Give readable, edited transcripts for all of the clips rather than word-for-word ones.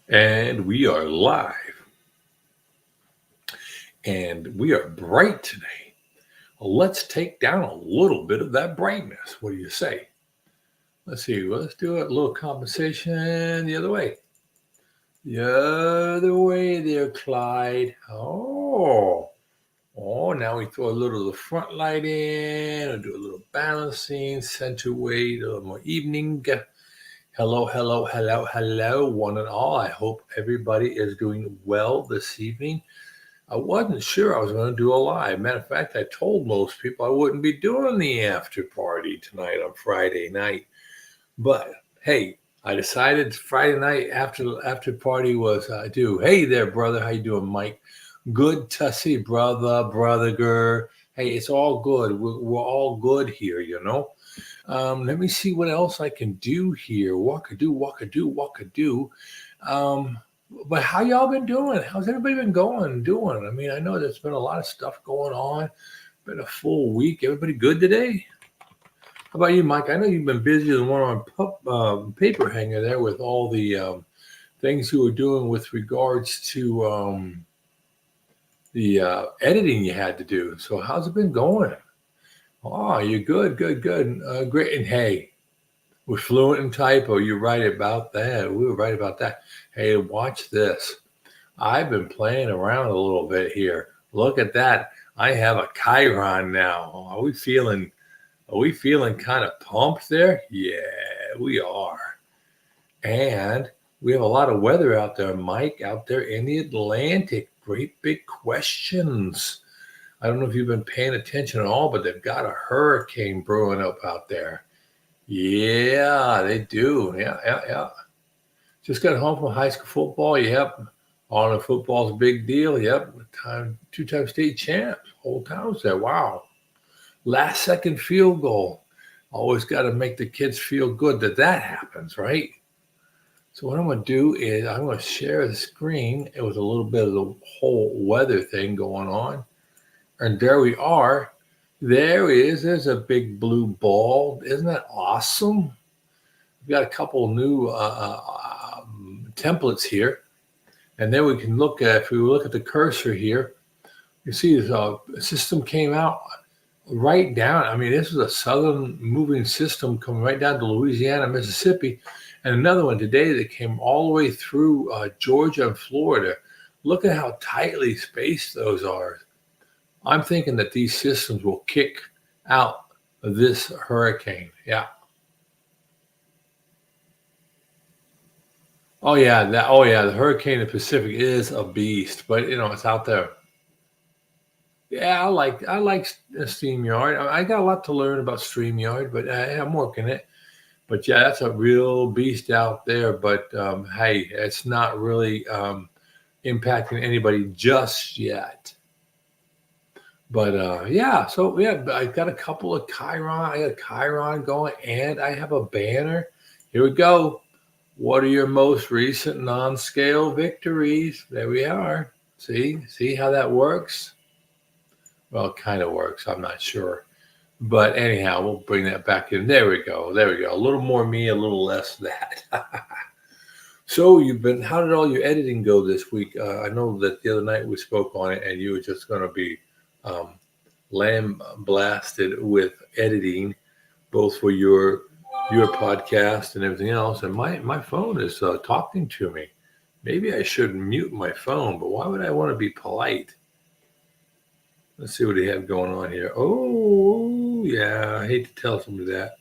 And we are live. And we are bright today. Let's take down a little bit of that brightness. What do you say? Let's see. Let's do a little compensation the other way. The other way there, Clyde. Now we throw a little of the front light in, and do a little balancing, center weight, a little more evening. Hello, hello, hello, hello, one and all. I hope everybody is doing well this evening. I wasn't sure I was going to do a live. Matter of fact, I told most people I wouldn't be doing the after party tonight on Friday night. But hey, I decided Friday night after party was I do. Hey there, brother. How you doing, Mike? Good to see, brother girl. Hey, it's all good. We're all good here, you know. Let me see what else I can do here. Walk-a-do. But how y'all been doing? How's everybody been doing? I mean, I know there's been a lot of stuff going on. Been a full week. Everybody good today? How about you, Mike? I know you've been busy as one on paper hanger there with all the things you were doing with regards to the editing you had to do. So how's it been going? Oh, you're good. Great. And hey, we're fluent in typo. You're right about that. We were right about that. Hey, watch this. I've been playing around a little bit here. Look at that. I have a Chiron now. Are we feeling kind of pumped there? Yeah, we are. And we have a lot of weather out there, Mike, out there in the Atlantic. Great big questions. I don't know if you've been paying attention at all, but they've got a hurricane brewing up out there. Yeah, they do. Yeah. Just got home from high school football. Yep. On football's a big deal. Yep. Two-time state champs. Whole town's there. Wow. Last second field goal. Always got to make the kids feel good that happens, right? So what I'm going to do is I'm going to share the screen with a little bit of the whole weather thing going on. And there we are. There it is. There's a big blue ball. Isn't that awesome? We've got a couple new templates here. And then we can look at, if we look at the cursor here, you see the system came out right down. I mean, this is a southern moving system coming right down to Louisiana, Mississippi. And another one today that came all the way through Georgia and Florida. Look at how tightly spaced those are. I'm thinking that these systems will kick out this hurricane. Yeah. The hurricane in the Pacific is a beast, but it's out there. Yeah, I like StreamYard. I got a lot to learn about StreamYard, but I'm working it. But yeah, that's a real beast out there. But hey, it's not really impacting anybody just yet. But yeah, so yeah, I got a couple of Chiron. I got Chiron going, and I have a banner. Here we go. What are your most recent non-scale victories? There we are. See how that works? Well, it kind of works. I'm not sure. But anyhow, we'll bring that back in. There we go. A little more me, a little less that. So how did all your editing go this week? I know that the other night we spoke on it and you were just going to be lamb blasted with editing, both for your podcast and everything else. And my phone is talking to me. Maybe I should mute my phone, but why would I want to be polite? Let's see what he had going on here. Oh, yeah. I hate to tell somebody that.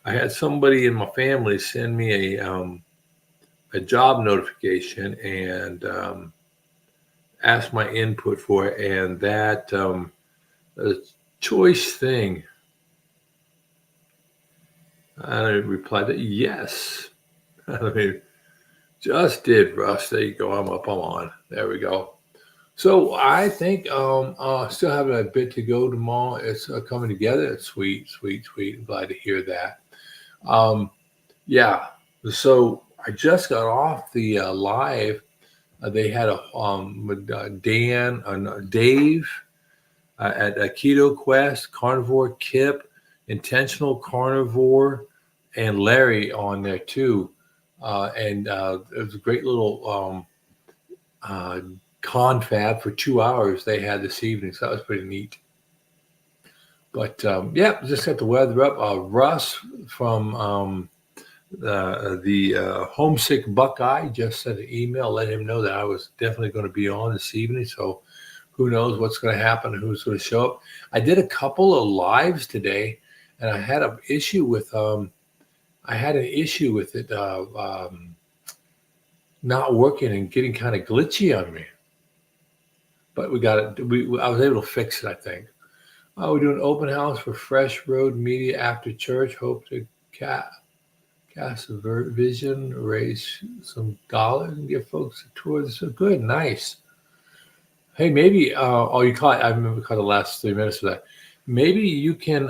I had somebody in my family send me a job notification and ask my input for it. And that choice thing, I replied that yes. I mean, just did, Russ. There you go. I'm on. There we go. So I think still having a bit to go tomorrow. It's coming together. It's sweet. I'm glad to hear that. Yeah. So I just got off the live. They had a with Dave at Keto Quest, Carnivore, Kip, Intentional Carnivore, and Larry on there too. and it was a great little uh, confab for 2 hours they had this evening. So that was pretty neat. But yeah, just got the weather up. Russ from the homesick Buckeye just sent an email, let him know that I was definitely going to be on this evening. So who knows what's going to happen and who's going to show up. I did a couple of lives today, and I had an issue with it not working and getting kind of glitchy on me. But we got it. I was able to fix it, I think. We're doing open house for Fresh Road Media after church. Hope to cast a vision, raise some dollars, and give folks a tour. This is good, nice. Hey, maybe you caught. I remember caught the last 3 minutes of that. Maybe you can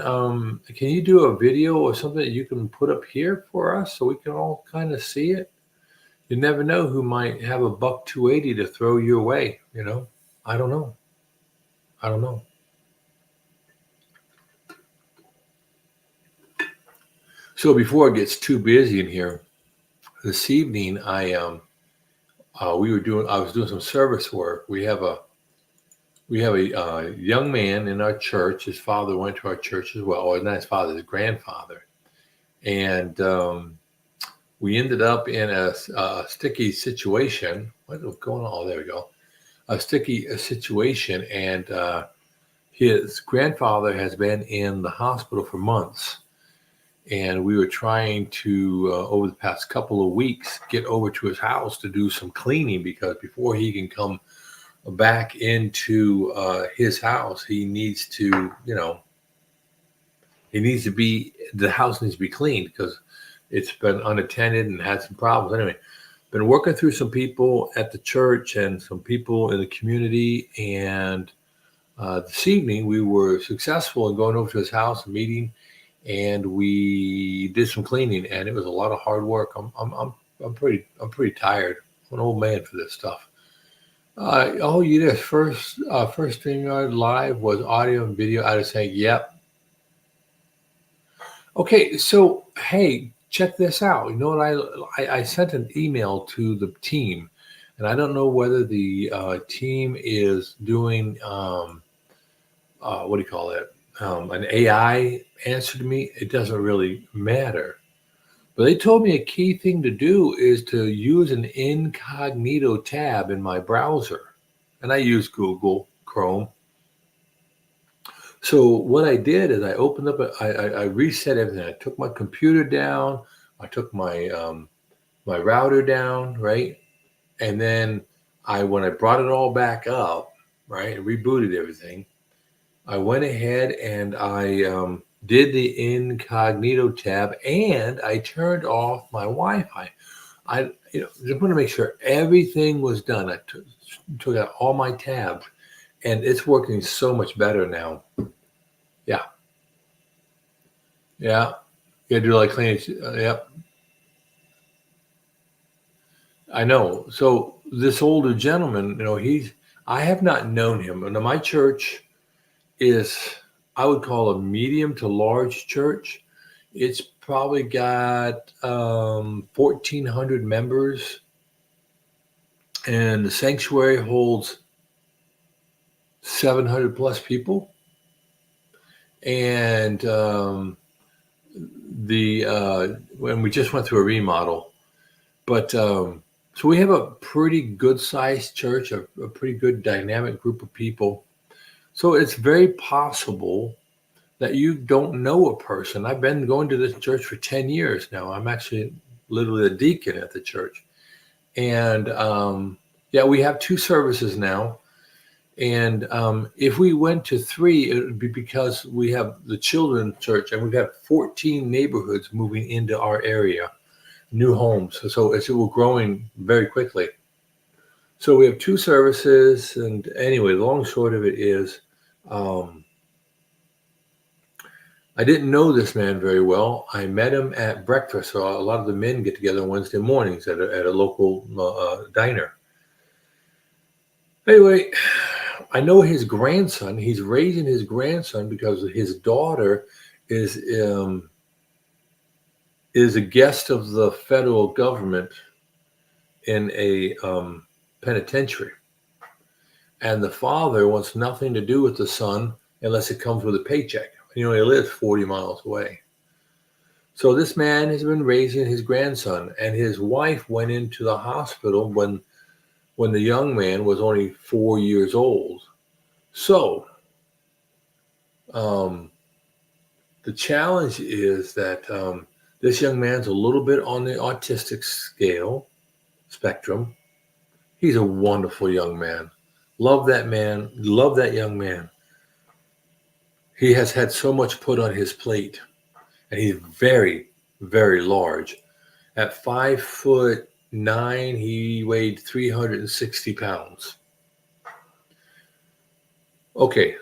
you do a video or something that you can put up here for us so we can all kind of see it? You never know who might have a $1.280 to throw your way. I don't know. So before it gets too busy in here, this evening I was doing some service work. We have a young man in our church. His father went to our church as well, or not his father, his grandfather, and we ended up in a sticky situation. What was going on? Oh, there we go. A sticky situation, and his grandfather has been in the hospital for months. And we were trying to, over the past couple of weeks, get over to his house to do some cleaning, because before he can come back into his house, he needs to, the house needs to be cleaned because it's been unattended and had some problems. Anyway, been working through some people at the church and some people in the community. And this evening we were successful in going over to his house, meeting, and we did some cleaning, and it was a lot of hard work. I'm pretty tired. I'm an old man for this stuff. You did first StreamYard Live was audio and video. I was saying, yep. Okay, so hey, check this out. You know what? I sent an email to the team, and I don't know whether the team is doing what do you call it? An AI answer to me. It doesn't really matter. But they told me a key thing to do is to use an incognito tab in my browser. And I use Google Chrome. So what I did is I opened up, I reset everything. I took my computer down. I took my my router down, right? And then when I brought it all back up, right, and rebooted everything, I went ahead and I did the incognito tab, and I turned off my Wi-Fi. I just want to make sure everything was done. I took out all my tabs, and it's working so much better now. Yeah. You gotta do like cleaning. Yep. I know. So this older gentleman, I have not known him. And my church is, I would call a medium to large church. It's probably got 1,400 members, and the sanctuary holds 700 plus people. And when we just went through a remodel, but so we have a pretty good sized church, a pretty good dynamic group of people. So it's very possible that you don't know a person. I've been going to this church for 10 years now. I'm actually literally a deacon at the church. And we have 2 services now. And if we went to 3, it would be because we have the children's church, and we've got 14 neighborhoods moving into our area, new homes. So we're growing very quickly. So we have 2 services. And anyway, the long and short of it is, I didn't know this man very well. I met him at breakfast. So a lot of the men get together on Wednesday mornings at a local diner. Anyway, I know his grandson. He's raising his grandson because his daughter is is a guest of the federal government in a penitentiary. And the father wants nothing to do with the son unless it comes with a paycheck. He only lives 40 miles away. So this man has been raising his grandson, and his wife went into the hospital when the young man was only 4 years old. So the challenge is that this young man's a little bit on the autistic spectrum. He's a wonderful young man. Love that man. Love that young man. He has had so much put on his plate, and he's very, very large. At 5'9", he weighed 360 pounds. Okay,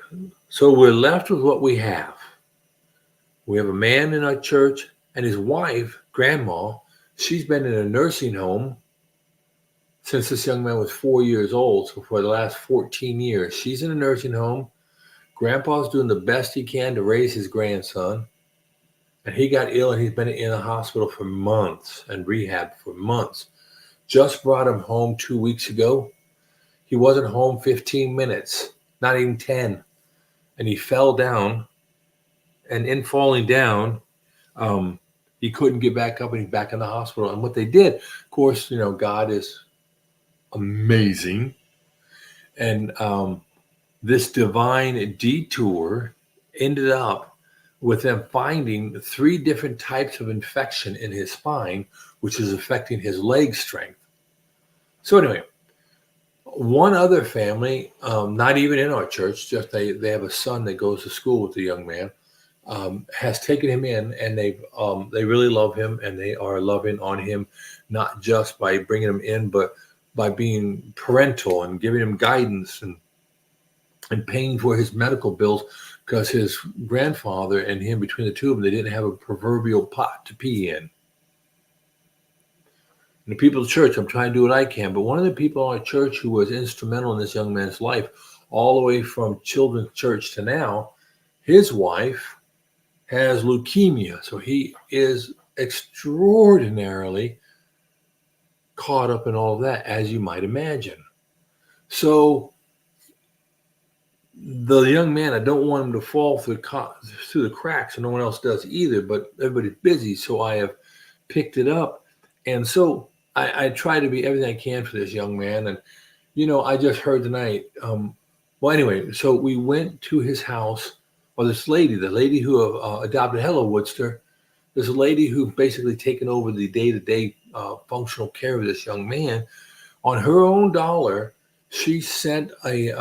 so we're left with what we have. We have a man in our church and his wife, Grandma. She's been in a nursing home since this young man was 4 years old. So for the last 14 years, she's in a nursing home. Grandpa's doing the best he can to raise his grandson. And he got ill, and he's been in the hospital for months and rehab for months. Just brought him home 2 weeks ago. He wasn't home 15 minutes, not even 10. And he fell down. And in falling down, he couldn't get back up, and he's back in the hospital. And what they did, of course, God is amazing. And this divine detour ended up with them finding 3 different types of infection in his spine, which is affecting his leg strength. So anyway, one other family, not even in our church, just they have a son that goes to school with the young man, has taken him in, and they really love him, and they are loving on him, not just by bringing him in, but by being parental and giving him guidance and paying for his medical bills, because his grandfather and him, between the two of them, they didn't have a proverbial pot to pee in. And the people of the church, I'm trying to do what I can, but one of the people in our church who was instrumental in this young man's life, all the way from children's church to now, his wife has leukemia. So he is extraordinarily caught up in all of that, as you might imagine. So the young man, I don't want him to fall through the cracks, and no one else does either, but everybody's busy, so I have picked it up. And so I try to be everything I can for this young man. And, I just heard tonight, well, anyway, so we went to his house. Or this lady, the lady who adopted Hello Woodster, there's a lady who basically taken over the day-to-day functional care of this young man. On her own dollar, she sent a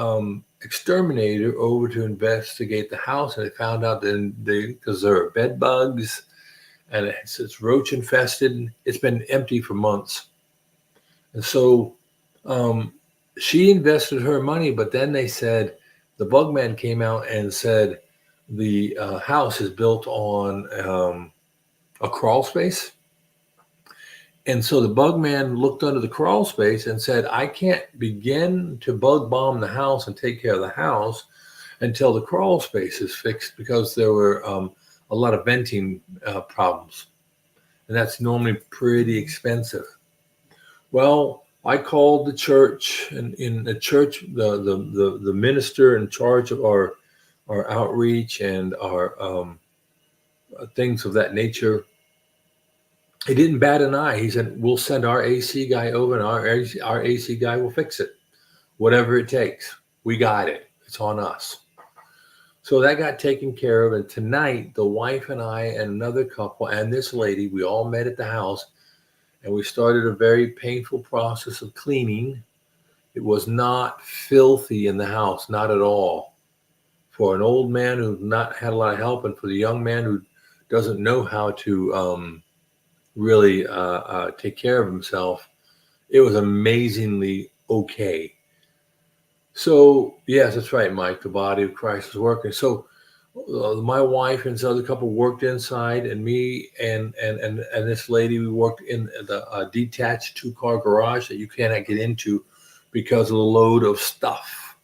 exterminator over to investigate the house, and they found out that because there are bed bugs, and it's roach infested. It's been empty for months. And so she invested her money, but then they said, the bug man came out and said, the house is built on a crawl space. And so the bug man looked under the crawl space and said, I can't begin to bug bomb the house and take care of the house until the crawl space is fixed, because there were a lot of venting problems. And that's normally pretty expensive. Well, I called the church, and in the church, the minister in charge of our outreach and our things of that nature, he didn't bat an eye. He said, we'll send our AC guy over, and our AC guy will fix it. Whatever it takes. We got it. It's on us. So that got taken care of. And tonight, the wife and I and another couple and this lady, we all met at the house, and we started a very painful process of cleaning. It was not filthy in the house, not at all. For an old man who's not had a lot of help, and for the young man who doesn't know how to really take care of himself, it was amazingly okay. So, yes, that's right, Mike. The body of Christ is working. So my wife and this other couple worked inside, and me and this lady, we worked in the detached 2-car garage that you cannot get into because of the load of stuff.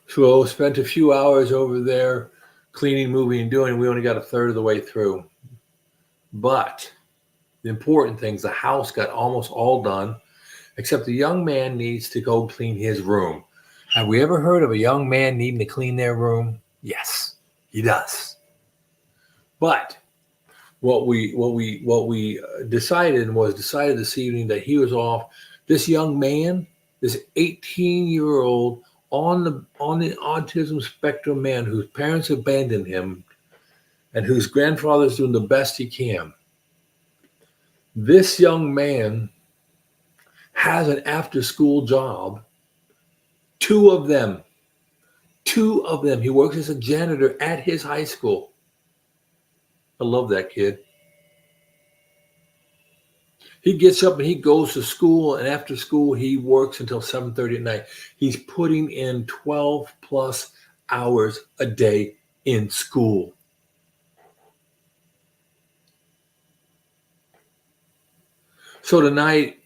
So spent a few hours over there cleaning, moving, and doing. We only got a third of the way through. But the important things, the house got almost all done, except the young man needs to go clean his room. Have we ever heard of a young man needing to clean their room? Yes, he does. But what we decided this evening that he was off. This young man, this 18-year-old on the autism spectrum man whose parents abandoned him and whose grandfather's doing the best he can. This young man has an after-school job. Two of them. He works as a janitor at his high school. I love that kid. He gets up and he goes to school, and after school, he works until 7:30 at night. He's putting in 12 plus hours a day in school. So tonight,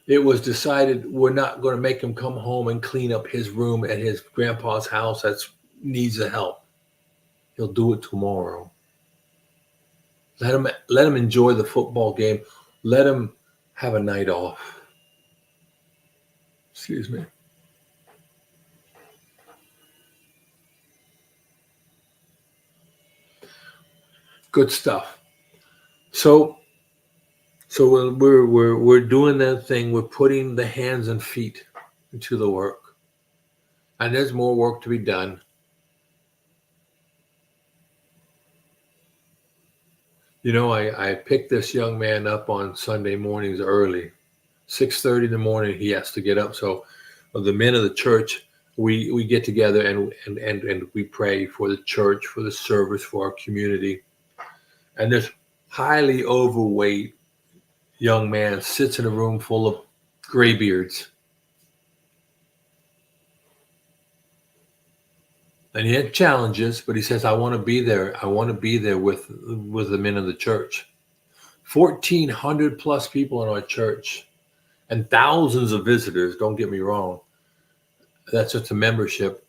it was decided we're not going to make him come home and clean up his room at his grandpa's house that needs the help. He'll do it tomorrow. Let him enjoy the football game. Let him have a night off. Excuse me. Good stuff. So we're doing that thing. We're putting the hands and feet into the work, and there's more work to be done. You know, I picked this young man up on Sunday mornings early, 6:30 in the morning. He has to get up. So the men of the church, we get together and we pray for the church, for the service, for our community. And this highly overweight young man sits in a room full of graybeards. And he had challenges, but he says, I want to be there. I want to be there with the men of the church. 1,400 plus people in our church and thousands of visitors. Don't get me wrong. That's just a membership.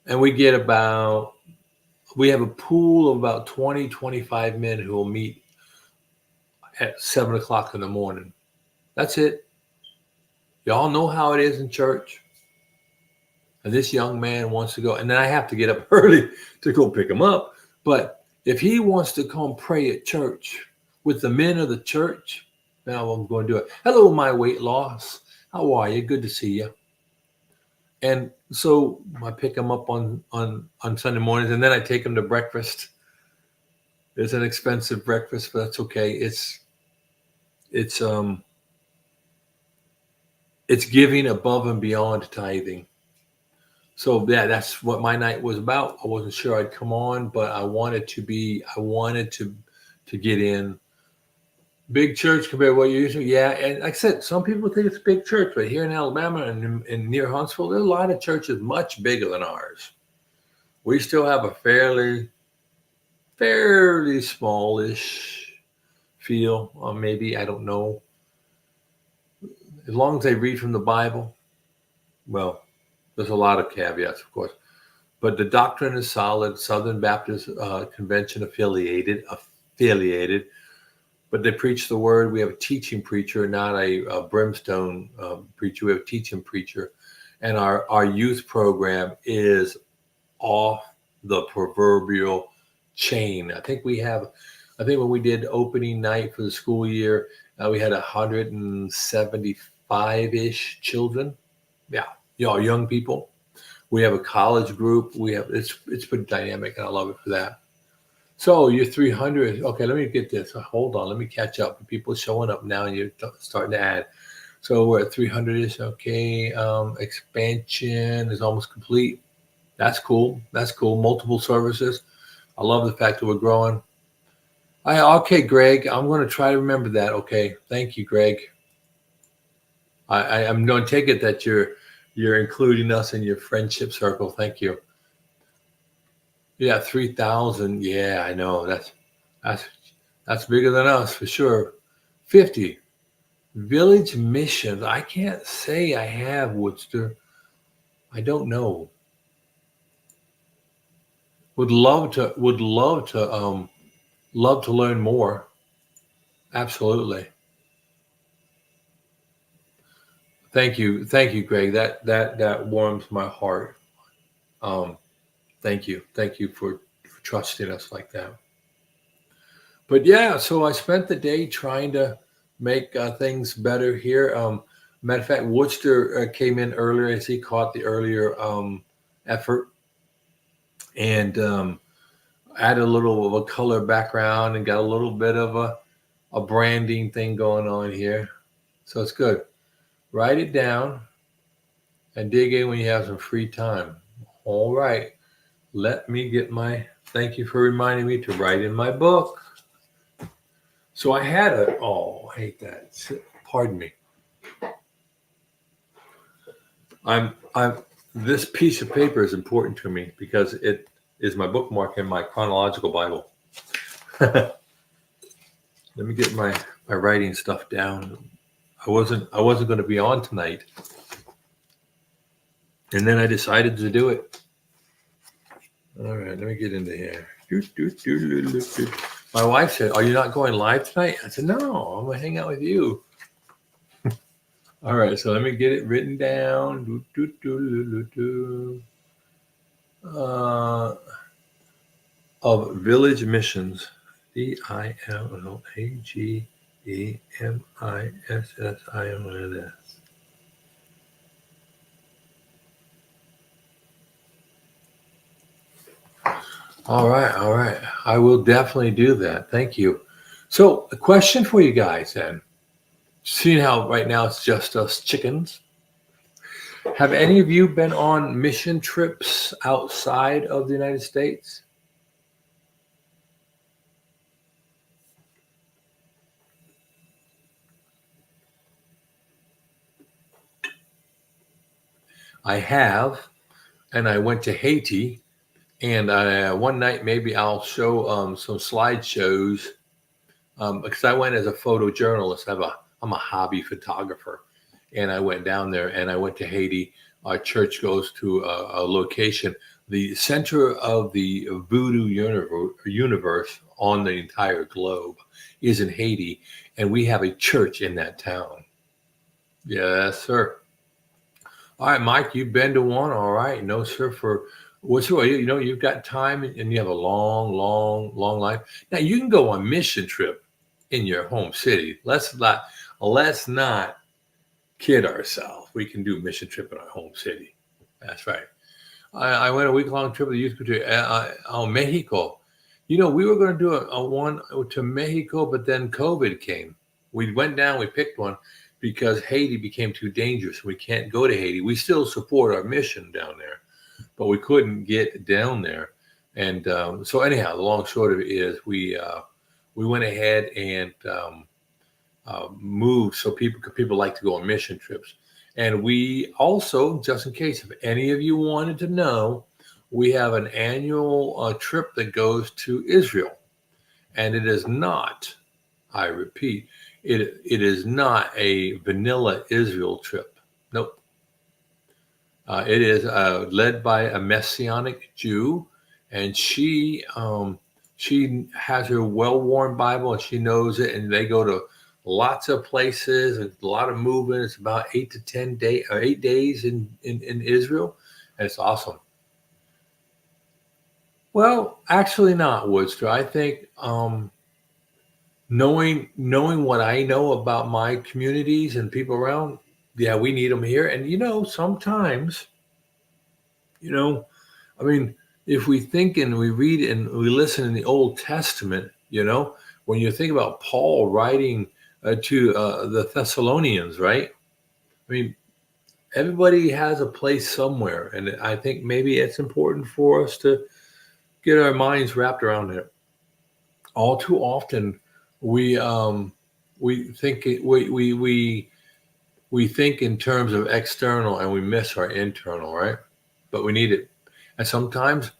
And we have a pool of about 20, 25 men who will meet at 7 o'clock in the morning. That's it. Y'all know how it is in church. And this young man wants to go, and then I have to get up early to go pick him up. But if he wants to come pray at church with the men of the church, now I'm going to do it. Hello, my weight loss. How are you? Good to see you. And so I pick him up on Sunday mornings, and then I take him to breakfast. It's an expensive breakfast, but that's okay. It's giving above and beyond tithing. So yeah, that's what my night was about. I wasn't sure I'd come on, but I wanted to get in. Big church compared to what you usually, yeah. And like I said, some people think it's a big church, but here in Alabama and near Huntsville, there's a lot of churches much bigger than ours. We still have a fairly smallish feel, or maybe, I don't know. As long as they read from the Bible, well, there's a lot of caveats, of course, but the doctrine is solid. Southern Baptist Convention affiliated, but they preach the word. We have a teaching preacher, not a brimstone preacher. We have a teaching preacher, and our youth program is off the proverbial chain. I think when we did opening night for the school year, we had 175-ish children. Yeah. Young people. We have a college group. It's pretty dynamic, and I love it for that. So you're 300. Okay, let me get this. Hold on, let me catch up. People showing up now, and you're starting to add. So we're at 300-ish. Okay, expansion is almost complete. That's cool. Multiple services. I love the fact that we're growing. Okay, Greg. I'm going to try to remember that. Okay, thank you, Greg. I'm going to take it that you're including us in your friendship circle. Thank you. Yeah, 3,000. Yeah, I know. That's bigger than us for sure. 50. Village missions. I can't say I have, Woodster. I don't know. Love to learn more. Absolutely. Thank you, Greg. That warms my heart. Um, thank you for trusting us like that. But yeah, so I spent the day trying to make things better here. Matter of fact, Worcester came in earlier as he caught the earlier effort and added a little of a color background and got a little bit of a branding thing going on here. So it's good. Write it down and dig in when you have some free time. All right. Let me get my, thank you for reminding me to write in my book. So I had I hate that. Pardon me. I'm, this piece of paper is important to me because it is my bookmark in my chronological Bible. Let me get my writing stuff down. I wasn't going to be on tonight. And then I decided to do it. All right, let me get into here. My wife said, "Are you not going live tonight?" I said, "No, I'm going to hang out with you." All right, so let me get it written down. Of Village Missions, DILLAGEMISSIONS. All right. I will definitely do that. Thank you. So, a question for you guys then. Seeing how right now it's just us chickens, have any of you been on mission trips outside of the United States? I have, and I went to Haiti. And one night, maybe I'll show some slideshows because I went as a photojournalist. I'm a hobby photographer, and I went down there and I went to Haiti. Our church goes to a location, the center of the voodoo universe on the entire globe is in Haiti, and we have a church in that town. Yes, sir. All right, Mike, you've been to one. All right. No, sir, for what's well, you've got time and you have a long life. Now you can go on mission trip in your home city. Let's not kid ourselves. We can do mission trip in our home city. That's right. I went a week-long trip with the youth to Mexico. We were going to do a one to Mexico, but then COVID came. We went down, we picked one because Haiti became too dangerous. We can't go to Haiti. We still support our mission down there, but we couldn't get down there. And so anyhow, the long short of it is we went ahead and moved so people like to go on mission trips. And we also, just in case if any of you wanted to know, we have an annual trip that goes to Israel. And it is not, I repeat, it is not a vanilla Israel trip. Nope. It is led by a Messianic Jew, and she has her well-worn Bible, and she knows it. And they go to lots of places and a lot of movement. It's about 8 days in Israel, and it's awesome. Well, actually, not Woodster. I think knowing what I know about my communities and people around, yeah, we need them here. And sometimes, I mean, if we think and we read and we listen in the Old Testament, when you think about Paul writing to the Thessalonians, right? I mean, everybody has a place somewhere, and I think maybe it's important for us to get our minds wrapped around it. All too often, we think we think in terms of external, and we miss our internal, right? But we need it, and sometimes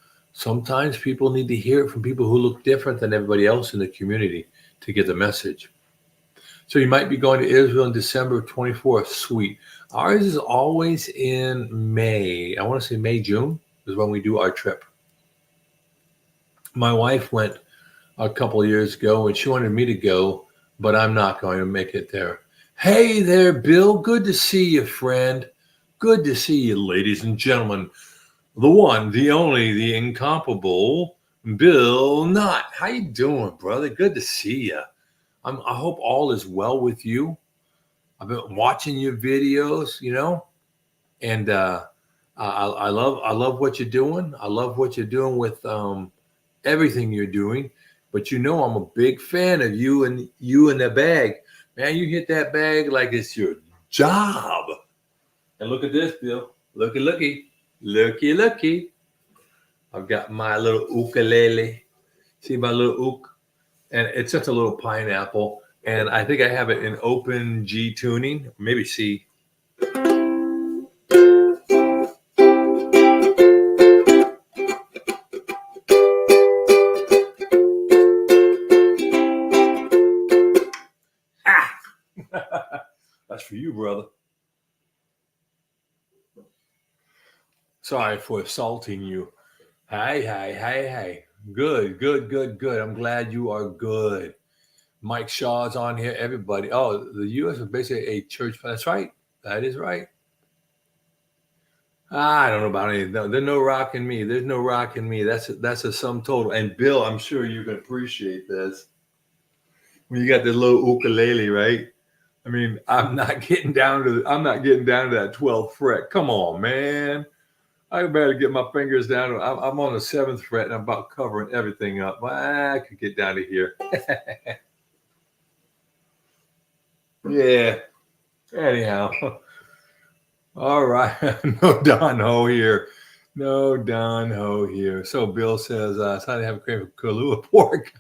people need to hear it from people who look different than everybody else in the community to get the message. So you might be going to Israel in December 24th. Sweet. Ours is always in May. I want to say May, June is when we do our trip. My wife went a couple of years ago and she wanted me to go, but I'm not going to make it there. Hey there, Bill. Good to see you, friend. Good to see you, ladies and gentlemen. The one, the only, the incomparable Bill Knott. How you doing, brother? Good to see you. I hope all is well with you. I've been watching your videos, and I love what you're doing. I love what you're doing with everything you're doing. But I'm a big fan of you and the bag, man. You hit that bag like it's your job. And look at this, Bill. Looky. I've got my little ukulele. See my little uk, and it's just a little pineapple. And I think I have it in open G tuning, maybe C. That's for you, brother. Sorry for assaulting you. Hey. Good. I'm glad you are good. Mike Shaw's on here. Everybody. Oh, the U.S. is basically a church. That's right. That is right. I don't know about anything. No, there's no rock in me. There's no rock in me. That's a sum total. And Bill, I'm sure you can appreciate this. When you got the little ukulele, right? I mean, I'm not getting down to that 12th fret. Come on, man. I better get my fingers down. I'm on the 7th fret and I'm about covering everything up. I could get down to here. Yeah. Anyhow. All right. No Don Ho here. So Bill says, it's time to have a crave of Kahlua pork.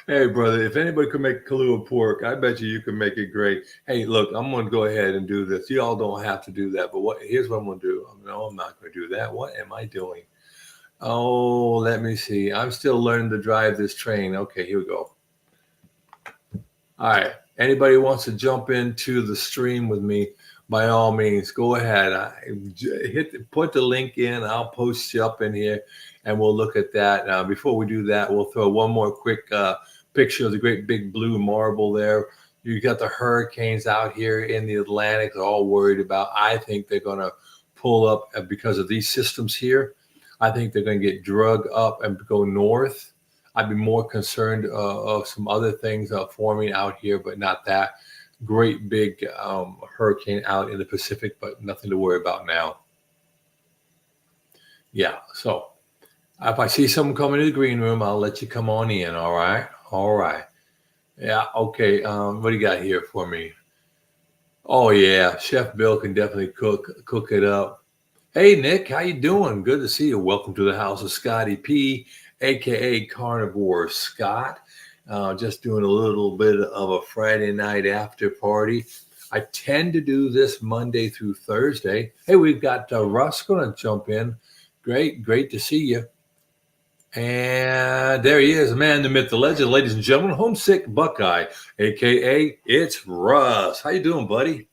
Hey, brother, if anybody could make Kahlua pork, I bet you can make it great. Hey, look, I'm going to go ahead and do this. You all don't have to do that, but here's what I'm going to do. No, I'm not going to do that. What am I doing? Oh, let me see. I'm still learning to drive this train. Okay, here we go. All right. Anybody wants to jump into the stream with me, by all means, go ahead. Put the link in. I'll post you up in here, and we'll look at that. Before we do that, we'll throw one more quick picture of the great big blue marble there. You got the hurricanes out here in the Atlantic. They're all worried about. I think they're going to pull up because of these systems here. I think they're going to get drug up and go north. I'd be more concerned of some other things forming out here, but not that great big hurricane out in the Pacific, but nothing to worry about now. Yeah, so if I see someone coming to the green room, I'll let you come on in, all right? Yeah, okay, what do you got here for me? Oh, yeah, Chef Bill can definitely cook it up. Hey, Nick, how you doing? Good to see you. Welcome to the house of Scotty P, a.k.a. Carnivore Scott. Just doing a little bit of a Friday night after party. I tend to do this Monday through Thursday. Hey, we've got Russ going to jump in. Great to see you. And there he is, the man, the myth, the legend, ladies and gentlemen, Homesick Buckeye, a.k.a. it's Russ. How you doing, buddy?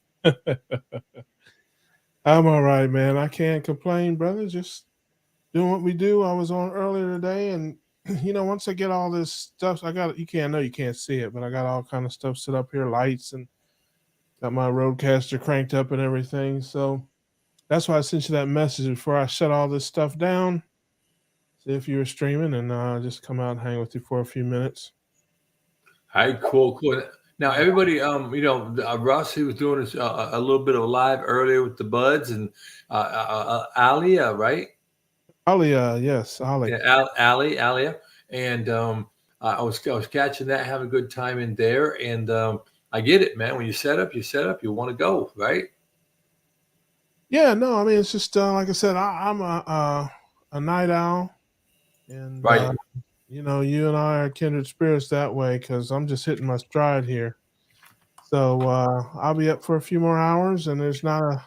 I'm all right, man. I can't complain, brother. Just doing what we do. I was on earlier today, and once I get all this stuff, you can't see it, but I got all kind of stuff set up here, lights, and got my roadcaster cranked up and everything. So that's why I sent you that message before I shut all this stuff down. See if you were streaming, and just come out and hang with you for a few minutes. Hi, cool. Now, everybody, Russ, he was doing a little bit of live earlier with the Buds and Alia, right? Alia, yes, Ali. Yeah, Alia, and I was catching that, having a good time in there, and I get it, man. When you set up, you want to go, right? Yeah, no, I mean it's just like I said, I'm a night owl, and Right. you and I are kindred spirits that way because I'm just hitting my stride here. So I'll be up for a few more hours, and there's not a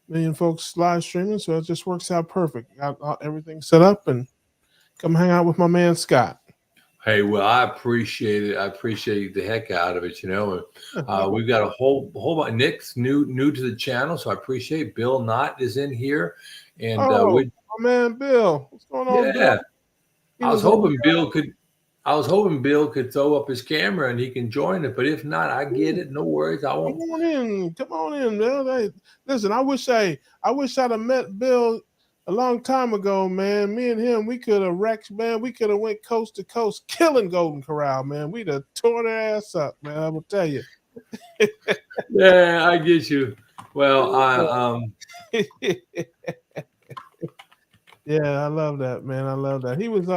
million folks live streaming, so it just works out perfect. Got everything set up, and come hang out with my man Scott. Hey, well, I appreciate it. I appreciate the heck out of it. We've got a whole bunch. Nick's new to the channel, so I appreciate. Bill Knott is in here, and Oh, my man Bill. What's going on, Bill? Yeah. He I was was on. hoping Bill could. I was hoping Bill could throw up his camera and he can join it. But if not, I get it. No worries. I Come won't. on in. Come on in, Bill. Hey, listen, I wish I'd have met Bill a long time ago, man. Me and him, we could have wrecked, man. We could have went coast to coast, killing Golden Corral, man. We'd have tore their ass up, man. I will tell you. Yeah, I get you. Well, Yeah, I love that, man. I love that. He was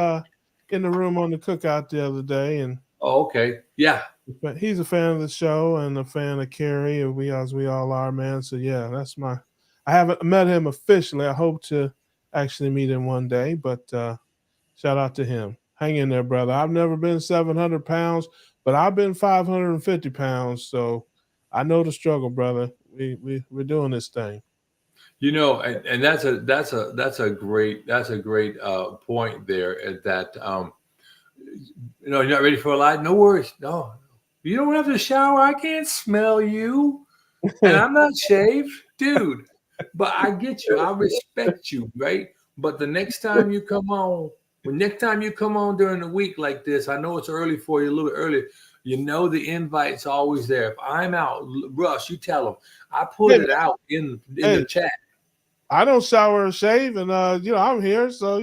in the room on the cookout the other day, and oh, okay. Yeah. but he's a fan of the show and a fan of Carrie, and we as we all are, man. So yeah, that's my. I haven't met him officially. I hope to actually meet him one day, but shout out to him. Hang in there, brother. I've never been 700 pounds, but I've been 550 pounds, so I know the struggle, brother. We're doing this thing. And that's a great point there. Is that you're not ready for a lie? No worries. No, you don't have to shower. I can't smell you, and I'm not shaved, dude. But I get you. I respect you, right? But the next time you come on during the week like this, I know it's early for you, a little bit early. You know the invite's always there. If I'm out, Russ, you tell them. I put Hey, it out in hey, the chat. I don't shower or shave, and I'm here, so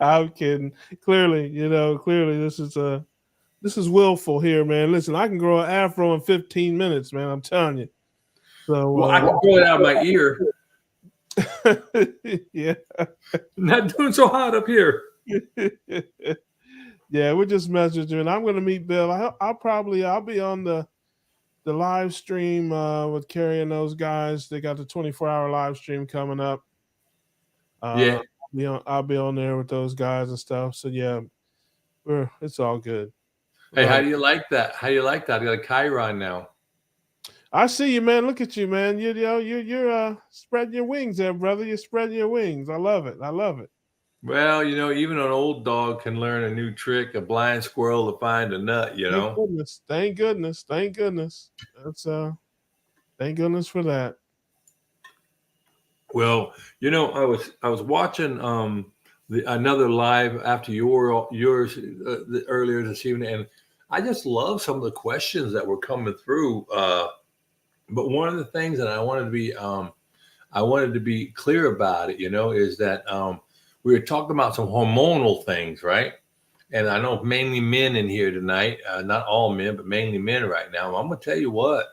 I'm kidding. Clearly this is willful here, man. Listen, I can grow an afro in 15 minutes, man. I'm telling you. Well, I can grow it out of my ear. Yeah. Not doing so hot up here. Yeah, we're just messaging. And I'm gonna meet Bill. I'll be on the live stream with Carrie and those guys. They got the 24-hour live stream coming up. Yeah. I'll be on there with those guys and stuff. So yeah, it's all good. Hey, how do you like that? How do you like that? I got a Chiron now. I see you, man. Look at you, man. You're spreading your wings there, brother. You're spreading your wings. I love it. I love it. Well, even an old dog can learn a new trick, a blind squirrel to find a nut, Thank goodness. Thank goodness. Thank goodness. That's thank goodness for that. Well, I was watching another live after yours earlier this evening, and I just love some of the questions that were coming through. But one of the things that I wanted to be clear about it, is that we were talking about some hormonal things, right? And I know mainly men in here tonight, not all men, but mainly men right now. I'm going to tell you what,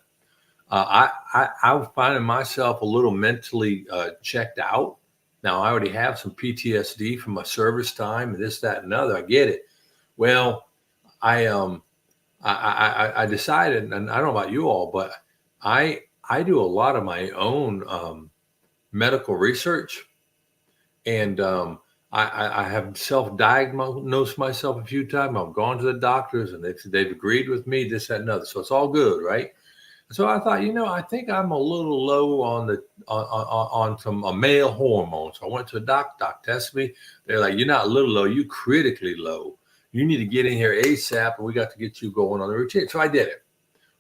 I'm finding myself a little mentally checked out. Now, I already have some PTSD from my service time and this, that, and other. I get it. Well, I decided, and I don't know about you all, but I do a lot of my own medical research, and I have self-diagnosed myself a few times. I've gone to the doctors, and they've agreed with me, this, that, and other. So it's all good, right? So I thought, I think I'm a little low on some male hormones. So I went to a doc tested me. They're like, you're not a little low, you critically low. You need to get in here ASAP, and we got to get you going on the routine. So I did it.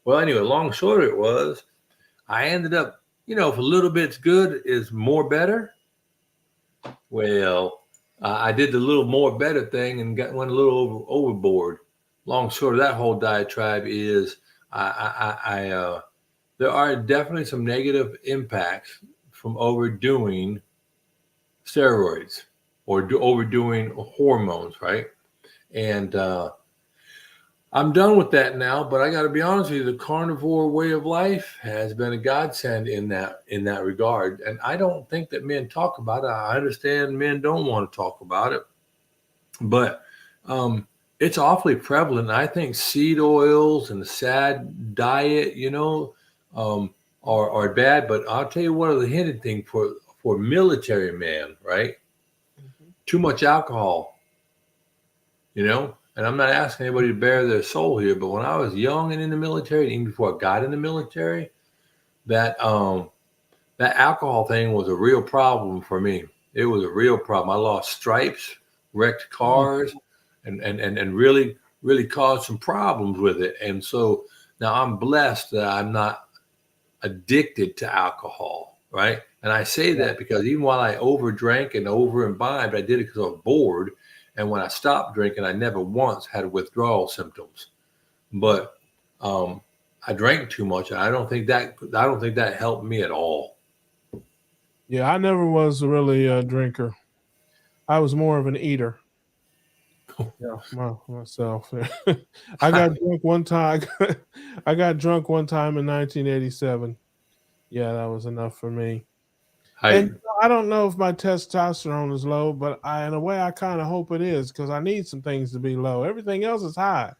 Well, anyway, long and short of it was, I ended up, if a little bit's good is more better. Well, I did the little more better thing and went a little overboard. Long and short of that whole diatribe is, there are definitely some negative impacts from overdoing steroids or overdoing hormones, right? And I'm done with that now, but I got to be honest with you, the carnivore way of life has been a godsend in that regard. And I don't think that men talk about it. I understand men don't want to talk about it, but it's awfully prevalent. I think seed oils and the sad diet, are bad. But I'll tell you one of the hidden thing for military man, right? Mm-hmm. Too much alcohol, And I'm not asking anybody to bare their soul here, but when I was young and in the military, even before I got in the military, that alcohol thing was a real problem for me. It was a real problem. I lost stripes, wrecked cars, and really, really caused some problems with it. And so now I'm blessed that I'm not addicted to alcohol. right? And I say Yeah. that because even while I overdrank and over imbibed, I did it because I was bored. And when I stopped drinking, I never once had withdrawal symptoms. But um, I drank too much. I don't think that helped me at all. Yeah, I never was really a drinker. I was more of an eater. Yeah, myself. I got drunk one time. I got drunk one time in 1987. Yeah, that was enough for me. And I I don't know if my testosterone is low, but in a way, I kind of hope it is because I need some things to be low. Everything else is high.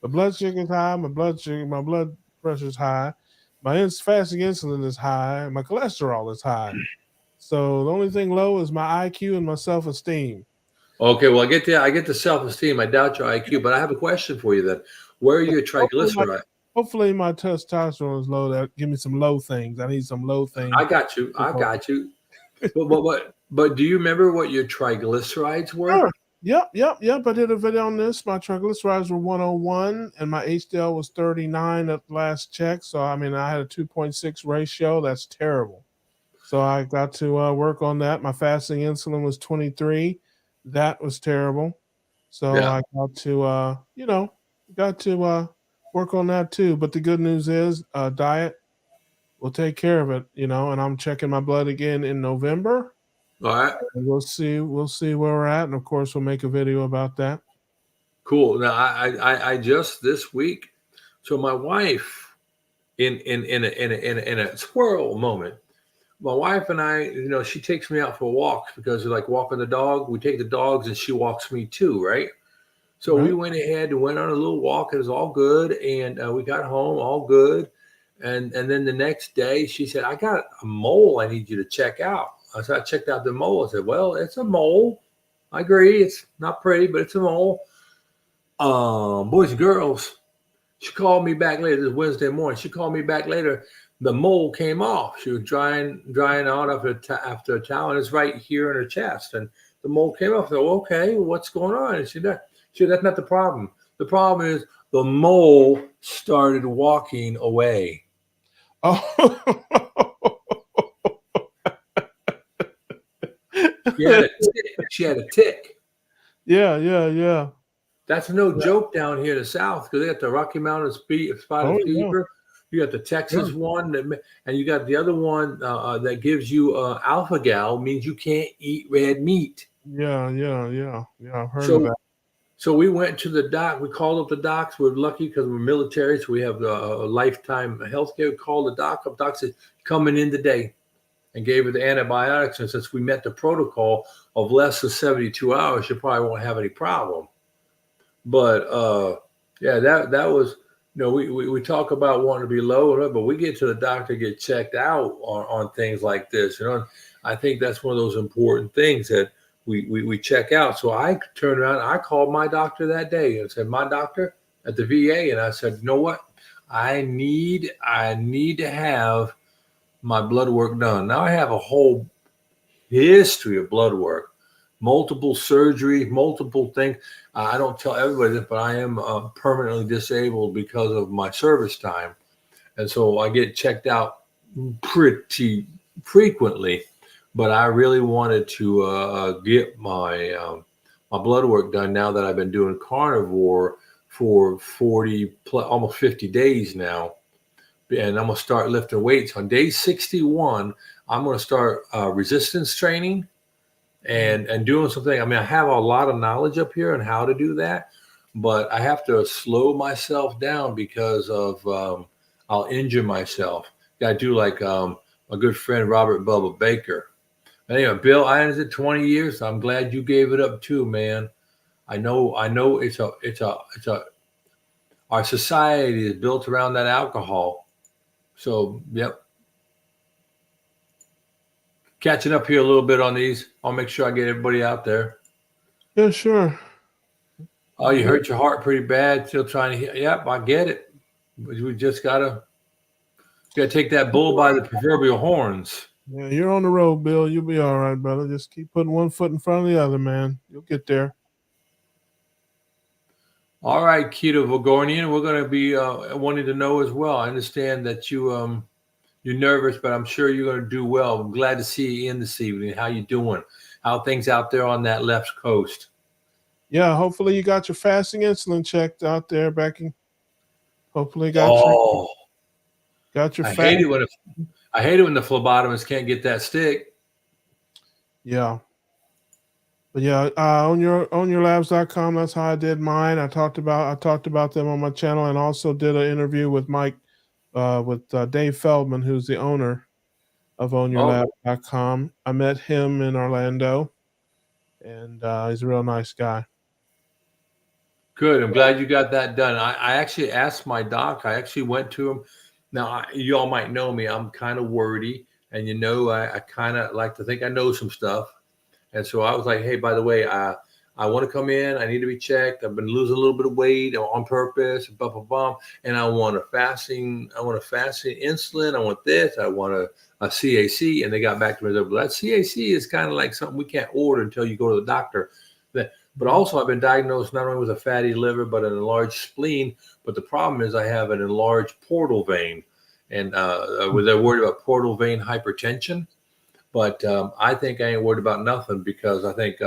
My blood sugar is high. My blood pressure is high. My fasting insulin is high. My cholesterol is high. So the only thing low is my IQ and my self esteem. okay. Well, I get the self esteem. I doubt your IQ, but I have a question for you then. Where are your Hopefully, my triglycerides? hopefully my testosterone is low. That give me some low things. I need some low things. I got you. I got you. But do you remember what your triglycerides were? Sure. Yep. I did a video on this. My triglycerides were 101 and my HDL was 39 at last check. So, I mean, I had a 2.6 ratio. That's terrible. So, I got to work on that. My fasting insulin was 23. That was terrible. So, Yeah. I got to, work on that too. But the good news is, diet will take care of it, and I'm checking my blood again in November. All right. We'll see where we're at, and of course, we'll make a video about that. Cool. Now, I just this week. So my wife, in a squirrel moment, my wife and I, she takes me out for walks because like walking the dog. We take the dogs and she walks me too, right? So we Right? went ahead and went on a little walk. It was all good, and we got home all good. And then the next day, she said, "I got a mole. I need you to check out." I checked out the mole. I said, "Well, it's a mole. I agree. It's not pretty, but it's a mole." Boys and girls. She called me back later. This Wednesday morning. She called me back later. The mole came off. She was drying out after a towel, and it's right here in her chest. And the mole came off. I said, "Okay, what's going on?" And she said, "That's not the problem. The problem is the mole started walking away. Oh, She had a tick. She had a tick. yeah. That's no joke down here in the South because they got the Rocky Mountain spotted Oh, yeah. fever. You got the Sure. Texas one, and you got the other one that gives you alpha gal, means you can't eat red meat. Yeah. I've heard of So, that. so we went to the doc. We called up the docs. We're lucky because we're military, so we have a lifetime health care. We called the doc up. Doc said, "Coming in today," and gave her the antibiotics. And since we met the protocol of less than 72 hours, you probably won't have any problem. But yeah, that was we talk about wanting to be low, but we get to the doctor, get checked out on things like this. I think that's one of those important things that we check out. So I turned around, I called my doctor that day and said, "My doctor at the VA," and I said, "You know what? I need to have my blood work done." Now I have a whole history of blood work, multiple surgeries, multiple things. I don't tell everybody this, but I am permanently disabled because of my service time. And so I get checked out pretty frequently. But I really wanted to get my blood work done now that I've been doing carnivore for 40 plus, almost 50 days now, and I'm gonna start lifting weights on day 61. I'm gonna start resistance training Mhm. and doing something. I mean, I have a lot of knowledge up here on how to do that, but I have to slow myself down because of I'll injure myself. Got to do like my good friend Robert Bubba Baker. Anyway, Bill, I did 20 years. I'm glad you gave it up too, man. I know it's a our society is built around that alcohol. So, yep, catching up here a little bit on these. I'll make sure I get everybody out there. Yeah, sure. Oh, you Good. hurt your heart pretty bad. Still trying to heal. Yep, I get it. We just gotta take that bull by the proverbial horns. Yeah, you're on the road, Bill. You'll be all right, brother. Just keep putting one foot in front of the other, man. You'll get there. All right, Keto Vagornian, we're gonna be wanting to know as well. I understand that You're nervous, but I'm sure you're going to do well. I'm glad to see you in this evening. How you doing? How things out there on that left coast? Yeah, hopefully you got your fasting insulin checked out there, Becky. Hopefully Oh, got your I hate fast. it when I hate it when the phlebotomist can't get that stick. Yeah. But yeah, on yourlabs.com, that's how I did mine. I talked about them on my channel, and also did an interview with Dave Feldman, who's the owner of Oh, ownyourlabs.com. I met him in Orlando, and he's a real nice guy. good. I'm glad you got that done. I actually asked my doc. I actually went to him. Now, you all might know me. I'm kind of wordy, and I kind of like to think I know some stuff. And so I was like, hey, by the way, I want to come in. I need to be checked. I've been losing a little bit of weight on purpose, blah, blah, blah. And I want a fasting insulin. I want this. I want a CAC. And they got back to me. Well, that CAC is kind of like something we can't order until you go to the doctor. But also, I've been diagnosed not only with a fatty liver, but an enlarged spleen. But the problem is I have an enlarged portal vein. And they're worried about portal vein hypertension. But I think I ain't worried about nothing because I think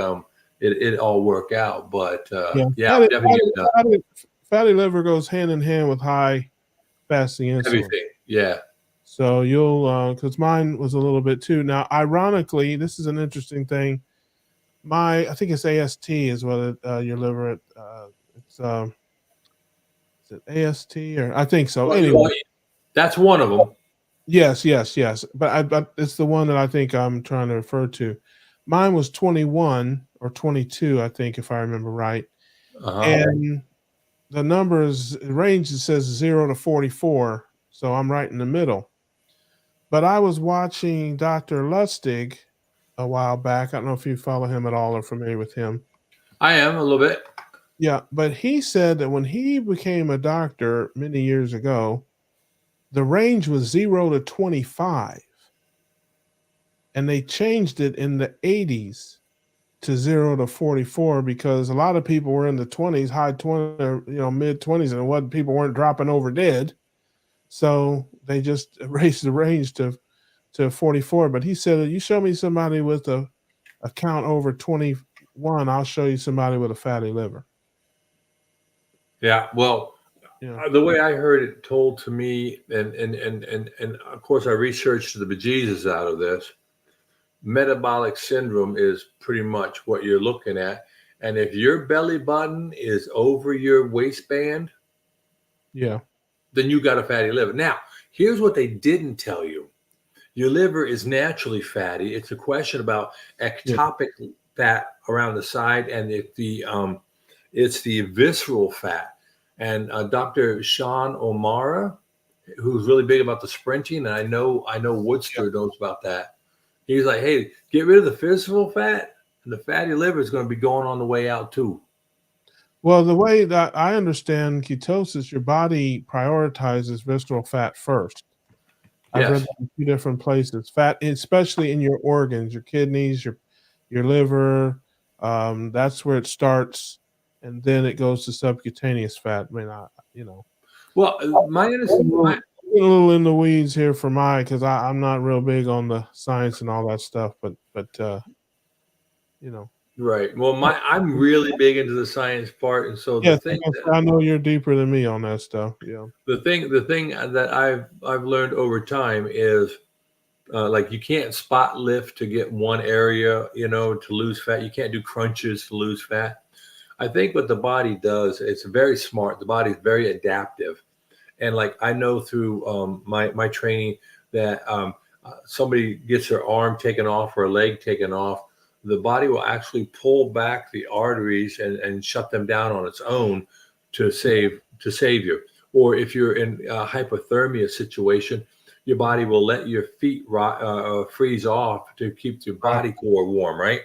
it all work out. But yeah, I'm definitely getting Fatty liver goes hand in hand with high fasting insulin. everything. Yeah. So you'll, because mine was a little bit too. Now, ironically, this is an interesting thing. I think it's AST is what your liver. It's is it AST or I think so. Anyway, that's one of them. Yes. But it's the one that I think I'm trying to refer to. Mine was 21 or 22, I think, if I remember right. And the numbers range, it says 0 to 44. So I'm right in the middle. But I was watching Dr. Lustig a while back. I don't know if you follow him at all or familiar with him. I am a little bit. Yeah, but he said that when he became a doctor many years ago, the range was 0 to 25. And they changed it in the 80s to 0 to 44 because a lot of people were in the 20s, high 20s, or, mid 20s, and people weren't dropping over dead. So they just raised the range to 44. But he said, you show me somebody with a count over 21, I'll show you somebody with a fatty liver. Yeah. Well, the way I heard it told to me, and of course I researched the bejesus out of this. Metabolic syndrome is pretty much what you're looking at. And if your belly button is over your waistband, then you got a fatty liver. Now, here's what they didn't tell you. Your liver is naturally fatty. It's a question about ectopic fat around the side, and it's the visceral fat. And Dr. Sean O'Mara, who's really big about the sprinting, and I know Woodster knows about that. He's like, hey, get rid of the visceral fat, and the fatty liver is going to be going on the way out too. Well, the way that I understand ketosis, your body prioritizes visceral fat first. I've read that in 2 different places. Fat, especially in your organs, your kidneys, your liver. That's where it starts, and then it goes to subcutaneous fat. I mean, Well, a little in the weeds here for mine because I'm not real big on the science and all that stuff, but Right. Well, I'm really big into the science part, and so the thing I know you're deeper than me on that stuff. Yeah. The thing that I've learned over time is like you can't spot lift to get one area, to lose fat. You can't do crunches to lose fat. I think what the body does, it's very smart. The body is very adaptive, and like I know through my training that somebody gets their arm taken off or a leg taken off, the body will actually pull back the arteries and shut them down on its own to save you. Or if you're in a hypothermia situation, your body will let your feet freeze off to keep your body core warm, right?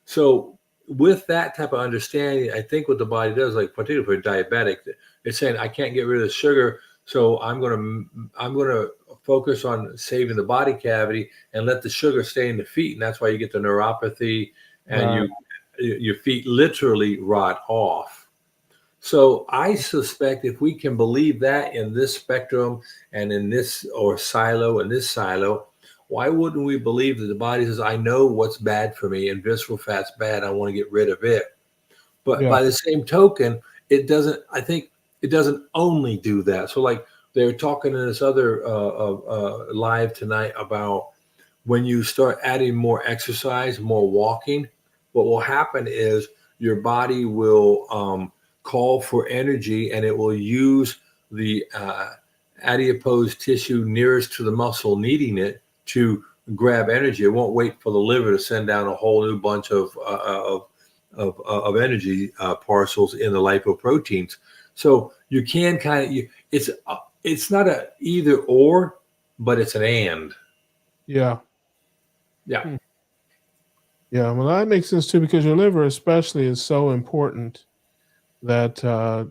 So with that type of understanding, I think what the body does, like particularly for a diabetic, it's saying I can't get rid of the sugar, so I'm gonna focus on saving the body cavity and let the sugar stay in the feet, and that's why you get the neuropathy and your feet literally rot off. So I suspect if we can believe that in this spectrum and in this or silo and this silo, why wouldn't we believe that the body says, I know what's bad for me and visceral fat's bad. I want to get rid of it. But Yeah. by the same token, it doesn't, I think it doesn't only do that. So like they were talking in this other live tonight about when you start adding more exercise, more walking, what will happen is your body will call for energy and it will use the adipose tissue nearest to the muscle needing it to grab energy. It won't wait for the liver to send down a whole new bunch of energy parcels in the lipoproteins. So you can kind of it's not a either or, but it's an and. Yeah. Yeah. Hmm. Yeah. Well, that makes sense too, because your liver, especially, is so important that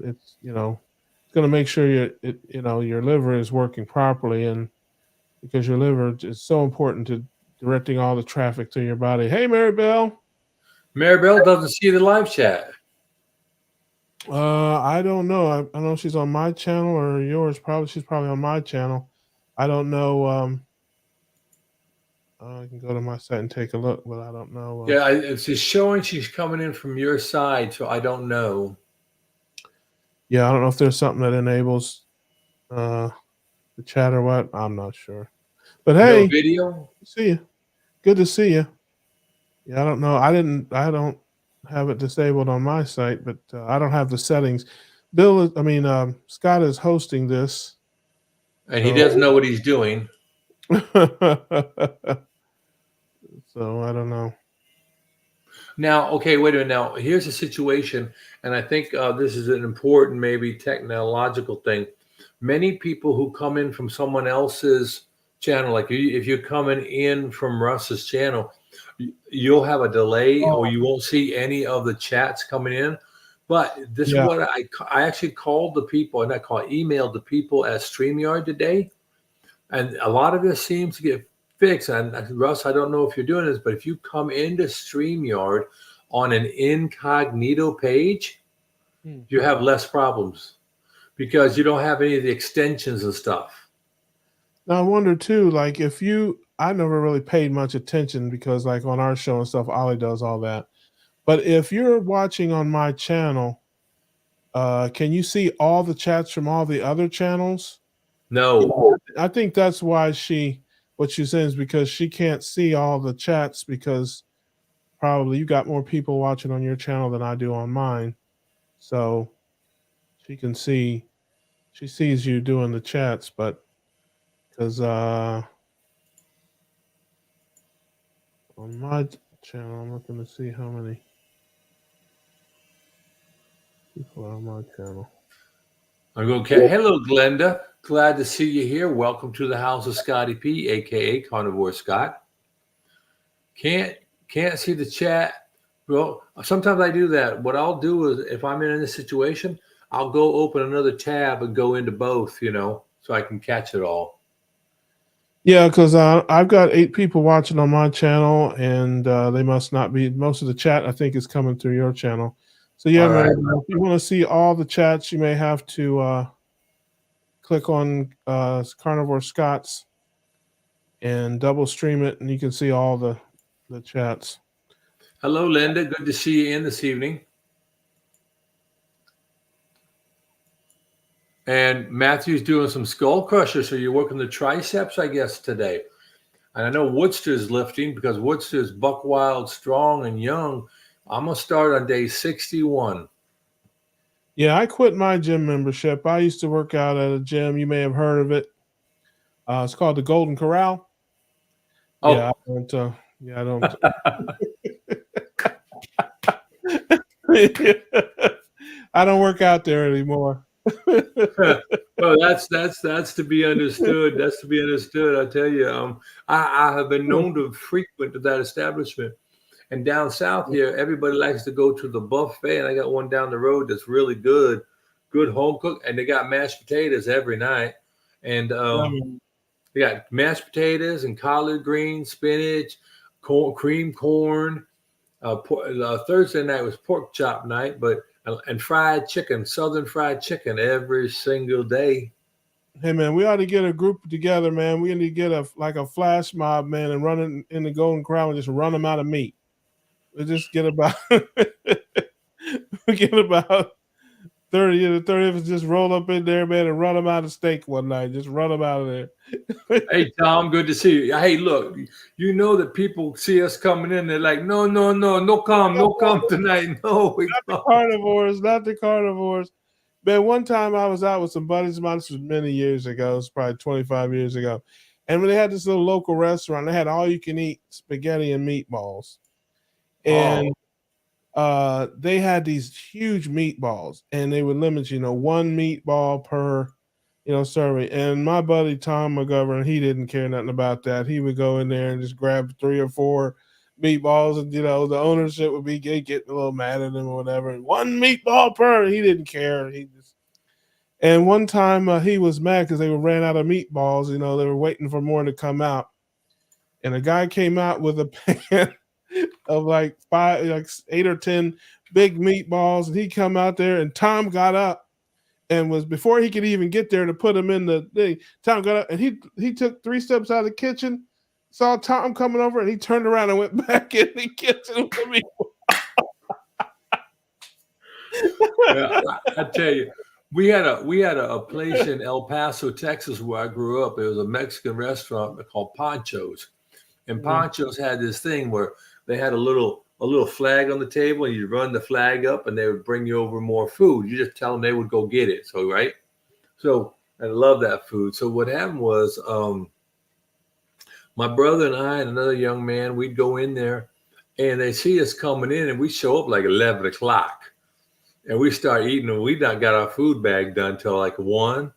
it's it's going to make sure your liver is working properly, and because your liver is so important to directing all the traffic to your body. Hey, Mary Bell. Maribel doesn't see the live chat. I don't know. I know she's on my channel or yours. Probably she's probably on my channel. I don't know. I can go to my site and take a look, but I don't know. Yeah, it's just showing she's coming in from your side, so I don't know. Yeah, I don't know if there's something that enables uh, the chat or what. I'm not sure. But No hey, video. see you. Good to see you. Yeah, I don't know. I don't have it disabled on my site, but I don't have the settings. Scott is hosting this, And he so doesn't know what he's doing. so I don't know. Now, okay, wait a minute. Now, here's a situation, and I think this is an important, maybe technological thing. Many people who come in from someone else's channel, like if you're coming in from Russ's channel, you'll have a delay or Oh, you won't see any of the chats coming in. But this is yeah. what I actually called the people, and I emailed the people at StreamYard today, and a lot of this seems to get fixed. And Russ, I don't know if you're doing this, but if you come into StreamYard on an incognito page, Hmm. you have less problems because you don't have any of the extensions and stuff. Now I wonder too, like if I never really paid much attention because like on our show and stuff, Ollie does all that. But if you're watching on my channel, can you see all the chats from all the other channels? Yeah, No, I think that's why what she's saying is because she can't see all the chats because probably you got more people watching on your channel than I do on mine. So she can see, she sees you doing the chats, but because on my channel, I'm looking to see how many people are on my channel. I'm going. Okay. Hello, Glenda. Glad to see you here. Welcome to the house of Scotty P, aka Carnivore Scott. Can't can't see the chat. Well, sometimes I do that. What I'll do is if I'm in this situation, I'll go open another tab and go into both, so I can catch it all. Yeah, because I've got 8 people watching on my channel, and they must not be. Most of the chat, I think, is coming through your channel. So yeah, All Mary, right. if you want to see all the chats, you may have to click on Carnivore Scott's and double stream it, and you can see all the chats. Hello, Linda. Good to see you in this evening. And Matthew's doing some skull crushers, so you're working the triceps, I guess, today. And I know Woodster's lifting because Woodster's buck wild, strong, and young. I'm gonna start on day 61. Yeah, I quit my gym membership. I used to work out at a gym. You may have heard of it. It's called the Golden Corral. Yeah, Oh, I don't. Yeah, I don't. I don't work out there anymore. well, that's to be understood. That's to be understood. I tell you, I have been known to frequent that establishment. And down south here, everybody likes to go to the buffet, and I got one down the road that's really good home cook, and they got mashed potatoes every night, and they got mashed potatoes and collard greens, spinach, cream corn. Thursday night was pork chop night, but and fried chicken, Southern fried chicken every single day. Hey man, we ought to get a group together, man. We need to get a flash mob, man, and run in the Golden Corral and just run them out of meat. We just get about we get about 30 to 30 of us just roll up in there, man, and run them out of steak one night. Just run them out of there. Hey Tom, good to see you. Hey, look, you know that people see us coming in. They're like, no, no, no, no come tonight. No, we Not the come. carnivores, not the carnivores. Man, one time I was out with some buddies of mine. This was many years ago. It's probably 25 years ago. And when they had this little local restaurant, they had all you can eat spaghetti and meatballs. Oh, And they had these huge meatballs, and they would limit, one meatball per, serving. And my buddy Tom McGovern, he didn't care nothing about that. He would go in there and just grab 3 or 4 meatballs, and the ownership would be getting a little mad at him or whatever. And one meatball per, he didn't care. He just and one time he was mad because they ran out of meatballs. They were waiting for more to come out, and a guy came out with a pan of like 8 or 10 big meatballs, and he come out there, and Tom got up and was before he could even get there to put them in the thing. Tom got up and he took 3 steps out of the kitchen, saw Tom coming over, and he turned around and went back in the kitchen with me. yeah. I tell you, we had a place in El Paso, Texas, where I grew up. It was a Mexican restaurant called Pancho's, and Mhm. Pancho's had this thing where they had a little flag on the table, and you run the flag up, and they would bring you over more food. You just tell them they would go get it. So right, so I love that food. So what happened was, my brother and I and another young man, we'd go in there, and they see us coming in, and we show up like 11 o'clock, and we start eating, and we not got our food bag done till like 1.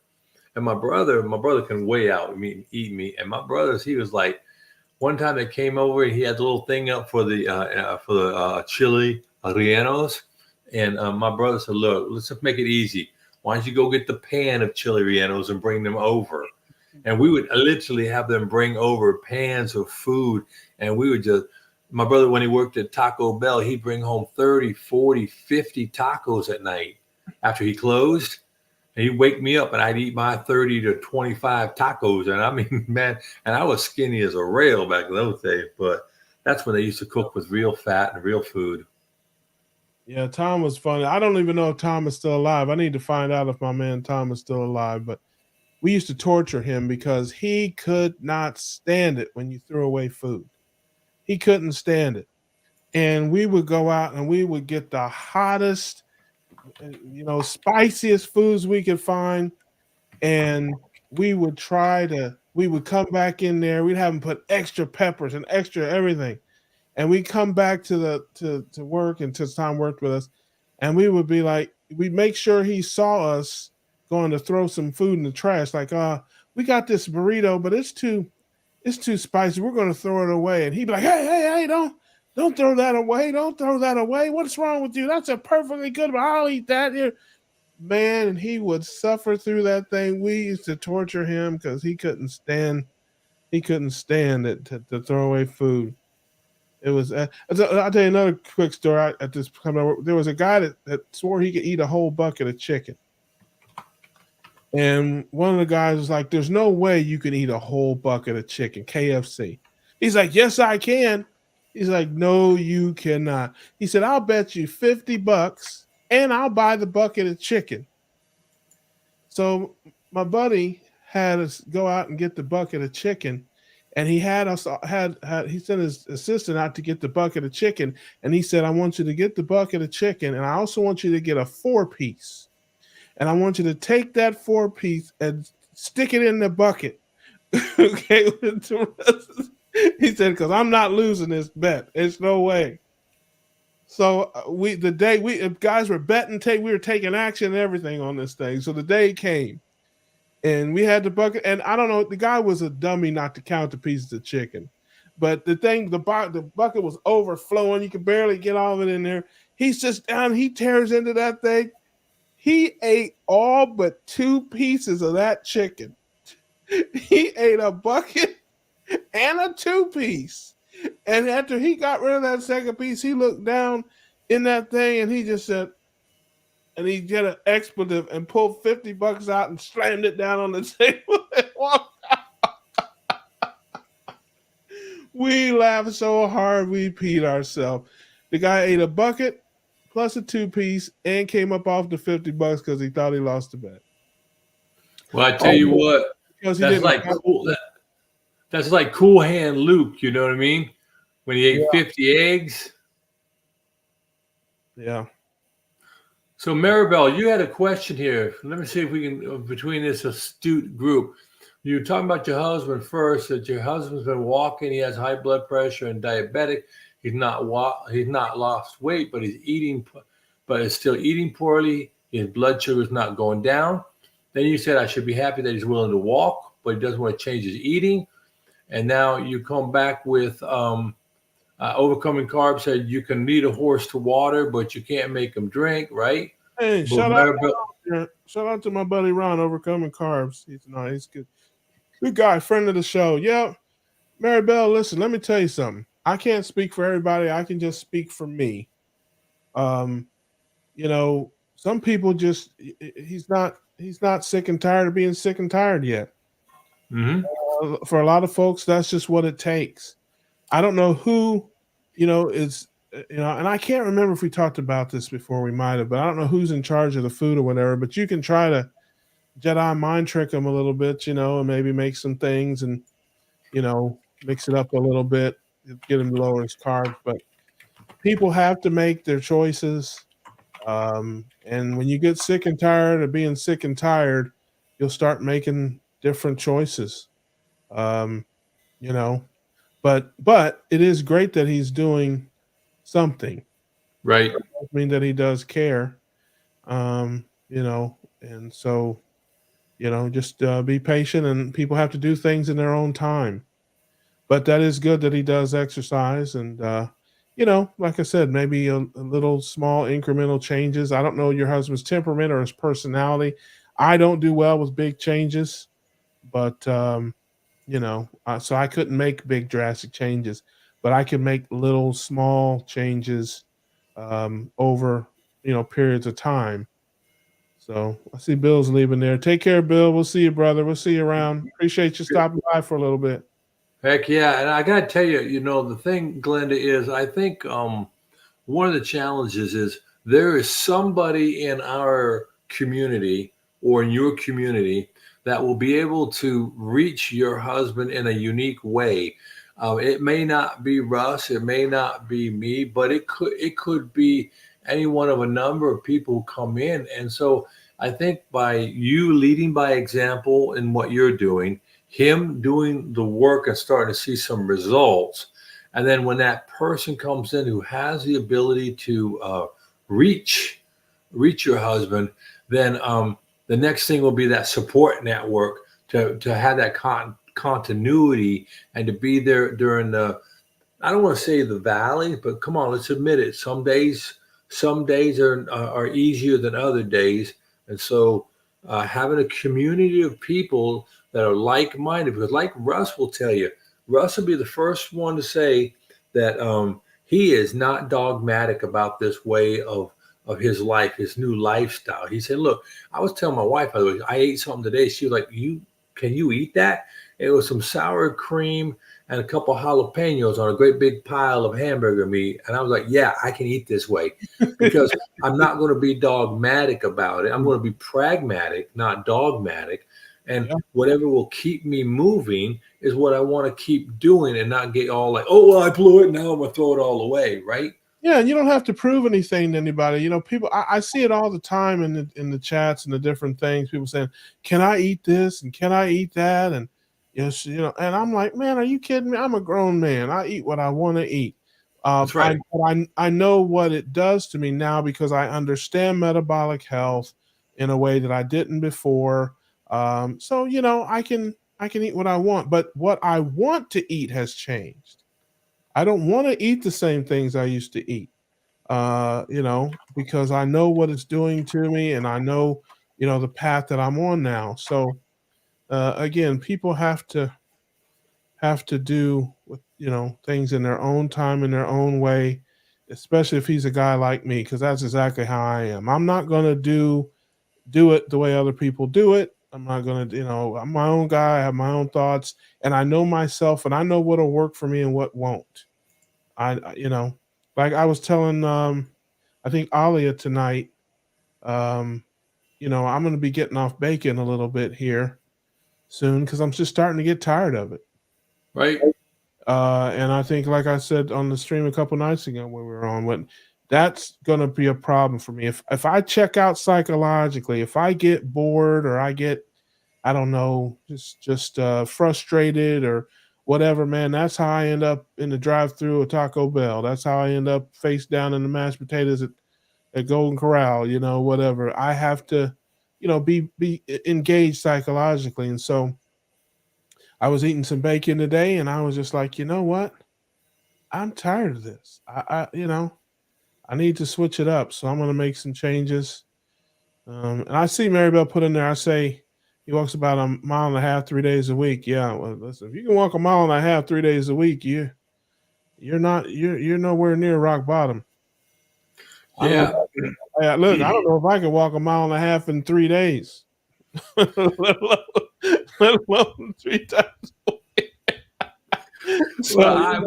And my brother can weigh out, eat meat. And my brother's, he was like, one time they came over, and he had the little thing up for the chili rellenos, and my brother said, "Look, let's just make it easy. Why don't you go get the pan of chili rellenos and bring them over?" And we would literally have them bring over pans of food, and we would just. My brother, when he worked at Taco Bell, he'd bring home 30, 40, 50 tacos at night after he closed. And he'd wake me up, and I'd eat my 30 to 25 tacos. And I mean, man, and I was skinny as a rail back in those days. But that's when they used to cook with real fat and real food. Yeah, Tom was funny. I don't even know if Tom is still alive. I need to find out if my man Tom is still alive. But we used to torture him because he could not stand it when you threw away food. He couldn't stand it. And we would go out and we would get the hottest, spiciest foods we could find. And we would come back in there. We'd have him put extra peppers and extra everything. And we come back to work, and to Tom worked with us, and we would be like, we'd make sure he saw us going to throw some food in the trash, like, we got this burrito, but it's too spicy. We're going to throw it away. And he'd be like, hey, hey, hey, don't throw that away. Don't throw that away. What's wrong with you? That's a perfectly good, but I'll eat that here. Man, and he would suffer through that thing. We used to torture him because he couldn't stand it to throw away food. It was. I'll tell you another quick story. At this coming over, there was a guy that swore he could eat a whole bucket of chicken, and one of the guys was like, "There's no way you can eat a whole bucket of chicken, KFC." He's like, "Yes, I can." He's like, "No, you cannot." He said, "I'll bet you $50, and I'll buy the bucket of chicken." So my buddy had us go out and get the bucket of chicken, and he had us had he sent his assistant out to get the bucket of chicken, and he said, "I want you to get the bucket of chicken, and I also want you to get a 4 piece, and I want you to take that 4 piece and stick it in the bucket." Okay, he said, "Because I'm not losing this bet. There's no way." So we the day we guys were betting, we were taking action and everything on this thing. So the day came, and we had the bucket. And I don't know, the guy was a dummy not to count the pieces of chicken, but the bucket was overflowing. You could barely get all of it in there. He sits down, he tears into that thing. He ate all but 2 pieces of that chicken. He ate a bucket and a 2 piece. And after he got rid of that second piece, he looked down in that thing and he just said, and he get an expletive and pulled $50 out and slammed it down on the table and walked. We laughed so hard we peed ourselves. The guy ate a bucket plus a 2-piece and came up off the $50 because he thought he lost the bet. Well, I tell All you what, because he that's didn't like count. cool. That's like Cool Hand Luke. You know what I mean? When he ate Yeah, 50 eggs. yeah. So, Maribel, you had a question here. Let me see if we can, between this astute group, you were talking about your husband first, that your husband's been walking, he has high blood pressure and diabetic. He's not lost weight, but he's eating, but is still eating poorly. His blood sugar is not going down. Then you said I should be happy that he's willing to walk, but he doesn't want to change his eating. And now you come back with overcoming carbs. Said you can lead a horse to water, but you can't make him drink, right? Hey, But Maribel, shout out to my buddy Ron, overcoming carbs. He's good. Good guy, friend of the show. Yeah. Maribel, listen, let me tell you something. I can't speak for everybody. I can just speak for me. Um, some people just he's not sick and tired of being sick and tired yet. hmm For a lot of folks, that's just what it takes. I don't know who, is and I can't remember if we talked about this before. We might have, but I don't know who's in charge of the food or whatever. But you can try to Jedi mind trick them a little bit, and maybe make some things and mix it up a little bit, get him to lower his carbs. But people have to make their choices. And when you get sick and tired of being sick and tired, you'll start making different choices. Um, you know, but it is great that he's doing something. right, I mean that he does care. And so just be patient, and people have to do things in their own time. But that is good that he does exercise, and like I said, maybe a little small incremental changes. I don't know your husband's temperament or his personality. I don't do well with big changes, but so I couldn't make big drastic changes, but I can make little small changes over periods of time. So I see Bill's leaving there. Take care, Bill. We'll see you, brother. We'll see you around. Appreciate you stopping by for a little bit. heck yeah. And I gotta tell you, the thing, Glenda, is I think one of the challenges is there is somebody in our community or in your community that will be able to reach your husband in a unique way. It may not be Russ, it may not be me, but it could be any one of a number of people who come in. And so I think by you leading by example in what you're doing, him doing the work and starting to see some results, and then when that person comes in who has the ability to reach your husband, then the next thing will be that support network to have that continuity and to be there during the, I don't want to say the valley, but come on, let's admit it. Some days are easier than other days, and so having a community of people that are like-minded, because like Russ will tell you, Russ will be the first one to say that he is not dogmatic about this way of his life, his new lifestyle. He said, "Look, I was telling my wife, by the way, I ate something today. She was like, can you eat that? It was some sour cream and a couple of jalapenos on a great big pile of hamburger meat." And I was like, "Yeah, I can eat this way because I'm not going to be dogmatic about it. I'm going to be pragmatic, not dogmatic. And Yeah. whatever will keep me moving is what I want to keep doing and not get all like, oh, well, I blew it. Now I'm going to throw it all away." Right. Yeah, and you don't have to prove anything to anybody. People, I see it all the time in the chats and the different things. People saying, "Can I eat this?" and "Can I eat that?" and yes, and I'm like, man, are you kidding me? I'm a grown man. I eat what I want to eat. That's I, right. I know what it does to me now because I understand metabolic health in a way that I didn't before. So I can eat what I want, but what I want to eat has changed. I don't want to eat the same things I used to eat, because I know what it's doing to me, and I know, the path that I'm on now. So again, people have to do with things in their own time, in their own way, especially if he's a guy like me, because that's exactly how I am. I'm not gonna do it the way other people do it. I'm not gonna, I'm my own guy. I have my own thoughts, and I know myself, and I know what'll work for me and what won't. Like I was telling, I think Alia tonight. Um, I'm gonna be getting off bacon a little bit here soon because I'm just starting to get tired of it. Right? And I think, like I said on the stream a couple nights ago when we were on, when that's going to be a problem for me. If I check out psychologically, if I get bored or I get, I don't know, just frustrated or whatever, man, that's how I end up in the drive-through of Taco Bell. That's how I end up face down in the mashed potatoes at Golden Corral. Whatever. I have to, be engaged psychologically, and so I was eating some bacon today, and I was just like, you know what? I'm tired of this. I need to switch it up. So I'm going to make some changes. And I see Maribel put in there. I say he walks about a mile and a half, 3 days a week. Yeah. Well, listen, if you can walk a mile and a half, 3 days a week, you're nowhere near rock bottom. I don't. Yeah. Look, I don't know if I can walk a mile and a half in 3 days, let alone, let alone 3 times. Well,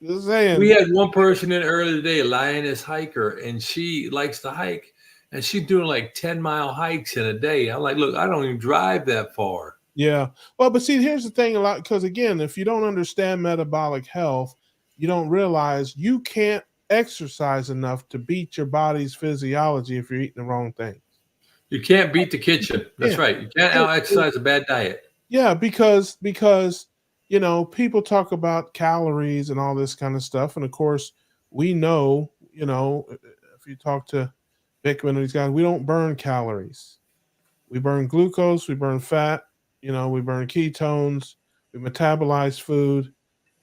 So just we saying. had one person in earlier today, Lioness Hiker, and she likes to hike, and she's doing like 10-mile hikes in a day. I'm like, look, I don't even drive that far. Yeah. Well, but see, here's the thing a lot because again, if you don't understand metabolic health, you don't realize you can't exercise enough to beat your body's physiology if you're eating the wrong things. You can't beat the kitchen. That's Yeah. right. You can't out exercise a bad diet. Yeah, because people talk about calories and all this kind of stuff. And of course, we know, if you talk to Bickman and these guys, we don't burn calories. We burn glucose, we burn fat, we burn ketones, we metabolize food.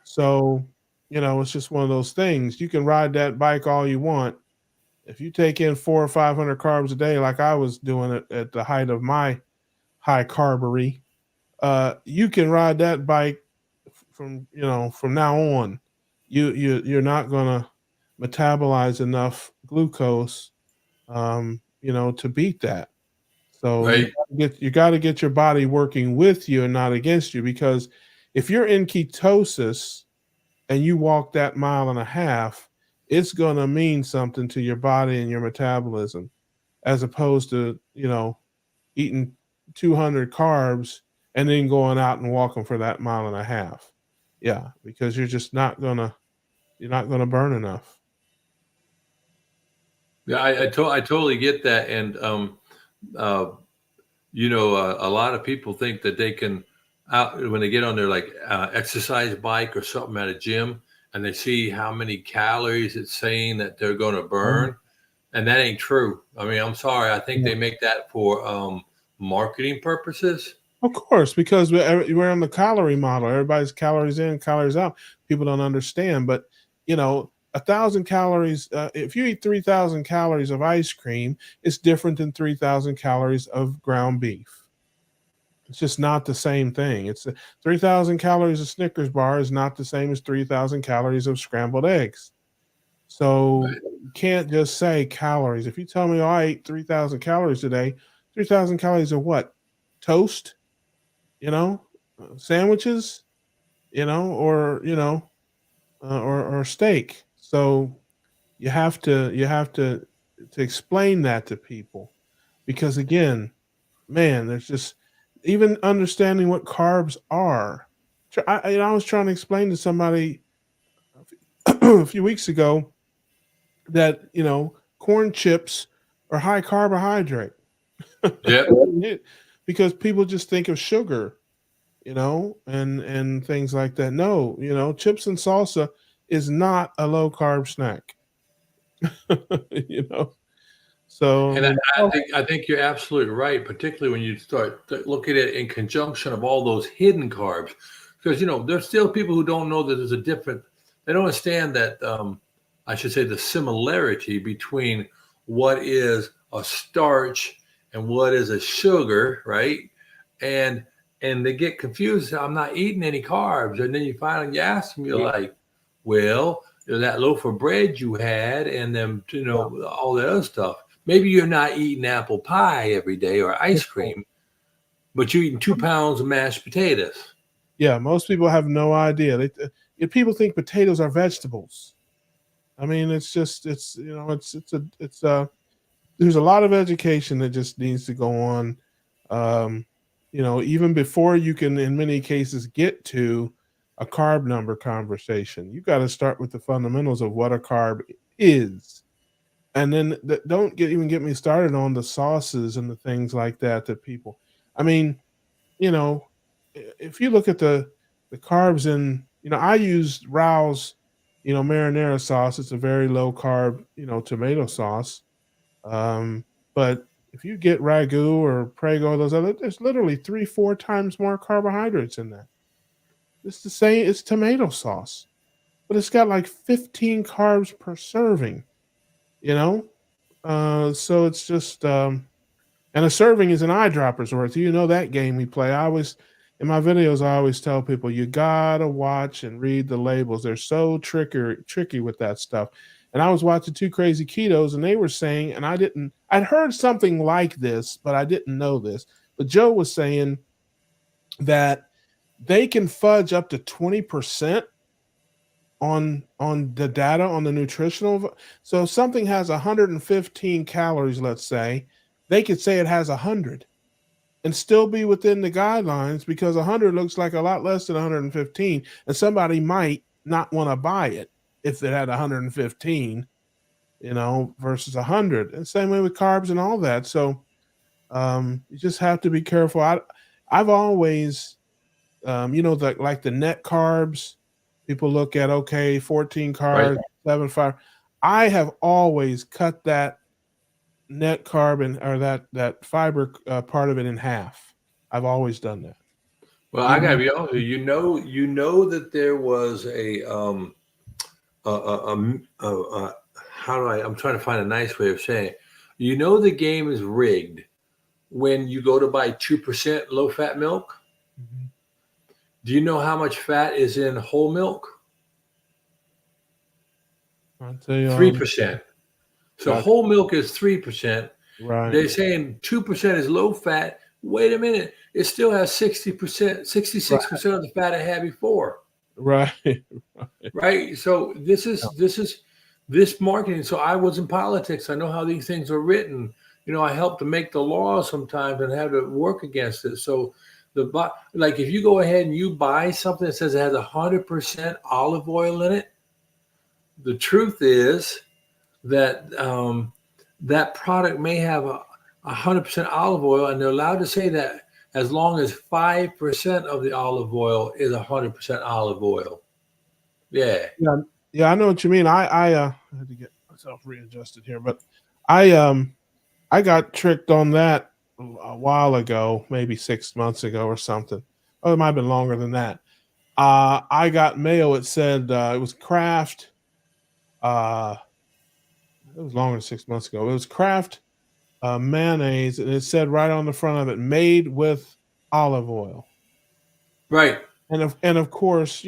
So, it's just one of those things. You can ride that bike all you want. If you take in 400 or 500 carbs a day, like I was doing it at the height of my high carbery, you can ride that bike from now on. You're not gonna metabolize enough glucose, to beat that. So Right? you got to get your body working with you and not against you, because if you're in ketosis and you walk that mile and a half, it's going to mean something to your body and your metabolism, as opposed to eating 200 carbs and then going out and walking for that mile and a half. Yeah, because you're not gonna burn enough. Yeah, I totally get that. And uh, a lot of people think that they can out when they get on their like exercise bike or something at a gym, and they see how many calories it's saying that they're going to Oh, burn, and that ain't true. I mean, I'm sorry. I think yeah. they make that for marketing purposes. Of course, because we're on the calorie model. Everybody's calories in, calories out. People don't understand, but 1,000 calories. If you eat 3,000 calories of ice cream, it's different than 3,000 calories of ground beef. It's just not the same thing. It's 3,000 calories of Snickers bar is not the same as 3,000 calories of scrambled eggs. So you can't just say calories. If you tell me, oh, I ate 3,000 calories today, 3,000 calories of what? Toast, sandwiches, or or steak. So you have to explain that to people, because again, man, there's just even understanding what carbs are. I was trying to explain to somebody a few weeks ago that corn chips are high carbohydrate. Yep. Because people just think of sugar, and things like that. No, chips and salsa is not a low carb snack. you know. So I And I, mean, I think you're absolutely right, particularly when you start looking at it in conjunction of all those hidden carbs, because there's still people who don't know that there's a different. They don't understand that I should say the similarity between what is a starch and what is a sugar, right? And and they get confused. I'm not eating any carbs, and then you finally ask them, you're like, well, that loaf of bread you had, and then all that other stuff. Maybe you're not eating apple pie every day or ice Yeah. cream, but you're eating 2 pounds of mashed potatoes. Yeah, most people have no idea. If people think potatoes are vegetables. I mean, it's just it's there's a lot of education that just needs to go on. Um, even before you can, in many cases, get to a carb number conversation, you got to start with the fundamentals of what a carb is, and then don't even get me started on the sauces and the things like that that people. I mean, you know, if you look at the carbs in, I use Rao's, marinara sauce. It's a very low carb, tomato sauce. Um, but if you get ragu or prego, those other, there's literally 3, 4 times more carbohydrates in that. It's the same. It's tomato sauce, but it's got like 15 carbs per serving. You know, so it's just and a serving is an eyedropper's worth. You know that game we play. I always in my videos I always tell people you gotta watch and read the labels. They're so tricky with that stuff. And I was watching Two Crazy Ketos and they were saying, and I'd heard something like this, but I didn't know this. But Joe was saying that they can fudge up to 20% on the data on the nutritional. So if something has 115 calories, let's say, they could say it has 100 and still be within the guidelines because 100 looks like a lot less than 115, and somebody might not want to buy it if it had 115, versus 100. And same way with carbs and all that. So you just have to be careful. I've always, like the net carbs, people look at, okay, 14 Right. carbs, 7 5. I have always cut that net carb or that fiber part of it in half. I've always done that. Well, I gotta Even be honest with you. You know that there was how do I? I'm trying to find a nice way of saying it. You know the game is rigged when you go to buy 2% low fat milk. Mhm. Do you know how much fat is in whole milk? I'll tell you, 3%. So got whole milk is 3%. right, They're saying 2% is low fat. Wait a minute. It still has 60%, right, 66% of the fat it had before. right, Right. So this marketing. So I was in politics. I know how these things are written. I help to make the law sometimes and have to work against it. So like if you go ahead and you buy something that says it has 100% olive oil in it, the truth is that that product may have 100% olive oil, and they're allowed to say that as long as 5% of the olive oil is 100% olive oil. Yeah. yeah, yeah. I know what you mean. I had to get myself readjusted here, but I got tricked on that a while ago, maybe 6 months ago or something. Oh, it might have been longer than that. I got mail. It said it was Kraft. Uh, it was longer than 6 months ago. It was Kraft mayonnaise, and it said right on the front of it, "Made with olive oil." Right. And of course,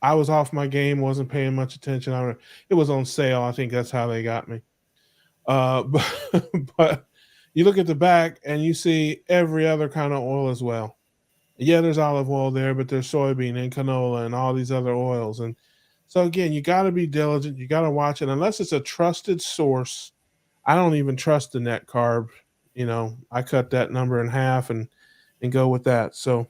I was off my game, wasn't paying much attention. It was on sale. I think that's how they got me. But, but you look at the back and you see every other kind of oil as well. Yeah, there's olive oil there, but there's soybean and canola and all these other oils. And so again, you got to be diligent. You got to watch it unless it's a trusted source. I don't even trust the net carb. I cut that number in half and go with that. So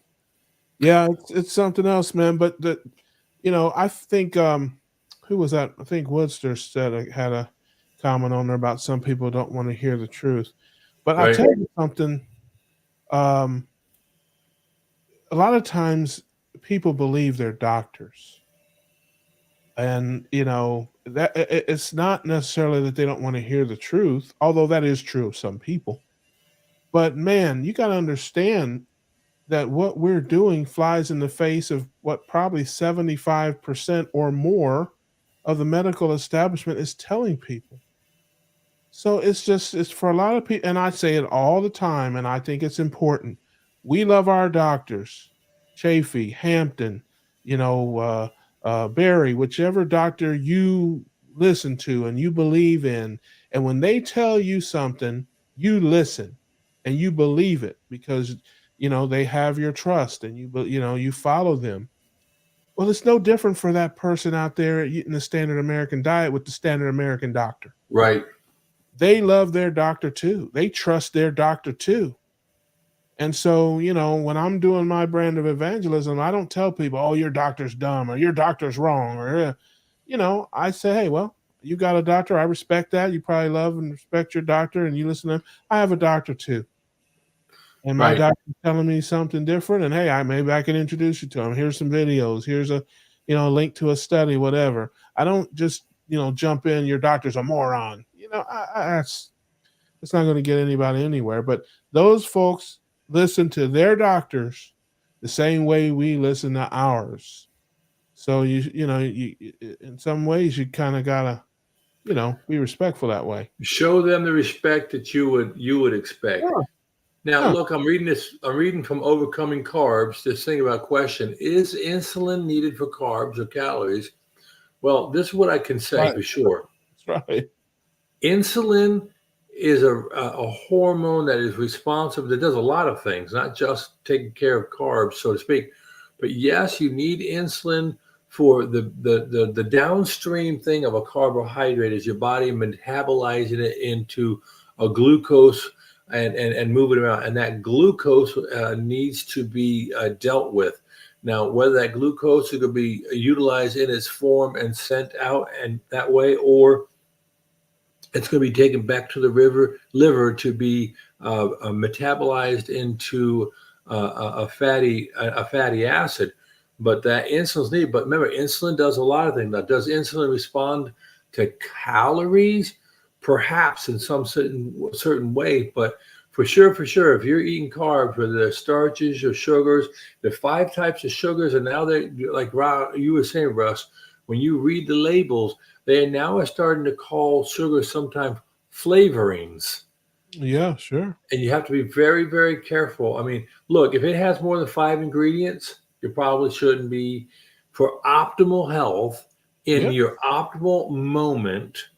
yeah, it's something else, man. But I think who was that? I think Woodster said had a comment on there about some people don't want to hear the truth. But I Right. tell you something. Um, a lot of times people believe they're doctors, and that it's not necessarily that they don't want to hear the truth, although that is true of some people. But man, you got to understand that what we're doing flies in the face of what probably 75% or more of the medical establishment is telling people. So it's for a lot of people, and I say it all the time, and I think it's important. We love our doctors, Chafee, Hampton, you know, Barry, whichever doctor you listen to and you believe in, and when they tell you something, you listen and you believe it because they have your trust and you follow them. Well, it's no different for that person out there eating the standard American diet with the standard American doctor. Right. They love their doctor too. They trust their doctor too. And so, when I'm doing my brand of evangelism, I don't tell people, "Oh, your doctor's dumb," or "Your doctor's wrong," or I say, "Hey, well, you got a doctor. I respect that. You probably love and respect your doctor, and you listen to him. I have a doctor too, and my Right. doctor's telling me something different. And hey, maybe I can introduce you to him. Here's some videos. Here's a link to a study, whatever. I don't just jump in. Your doctor's a moron. It's not going to get anybody anywhere. But those folks listen to their doctors the same way we listen to ours. So you in some ways you kind of gotta be respectful that way. Show them the respect that you would expect. Yeah, Now, yeah, look, I'm reading this. I'm reading from Overcoming Carbs. This thing about question: is insulin needed for carbs or calories? Well, this is what I can say right. for sure. That's right. Insulin is a hormone that is responsible, that does a lot of things, not just taking care of carbs, so to speak. But yes, you need insulin for the downstream thing of a carbohydrate is your body metabolizing it into a glucose and move it around. And that glucose needs to be dealt with. Now, whether that glucose is going to be utilized in its form and sent out and that way, or it's going to be taken back to the liver to be metabolized into a fatty acid. But that insulin's needed. But remember, insulin does a lot of things. Now, does insulin respond to calories? Perhaps in some certain way, but for sure, if you're eating carbs, whether they're starches or sugars, there are 5 types of sugars, and now they, like you were saying, Russ, when you read the labels, they now are starting to call sugar sometimes flavorings. Yeah, sure. And you have to be very, very careful. I mean, look, if it has more than 5 ingredients, you probably shouldn't be. For optimal health in Yeah, your optimal moment,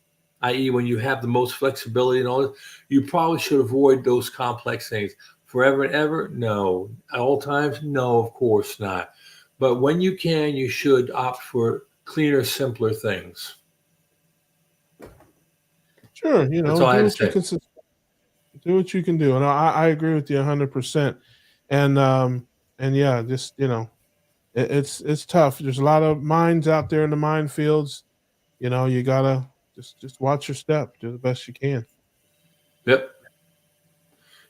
i.e., when you have the most flexibility and all this, you probably should avoid those complex things. Forever and ever, no. At all times, no, of course not. But when you can, you should opt for cleaner, simpler things. sure. That's all I Do had to what you say. can do what you can do, and I agree with you 100%. And yeah, just it's tough. There's a lot of mines out there in the minefields. You gotta just watch your step. Do the best you can. Yep.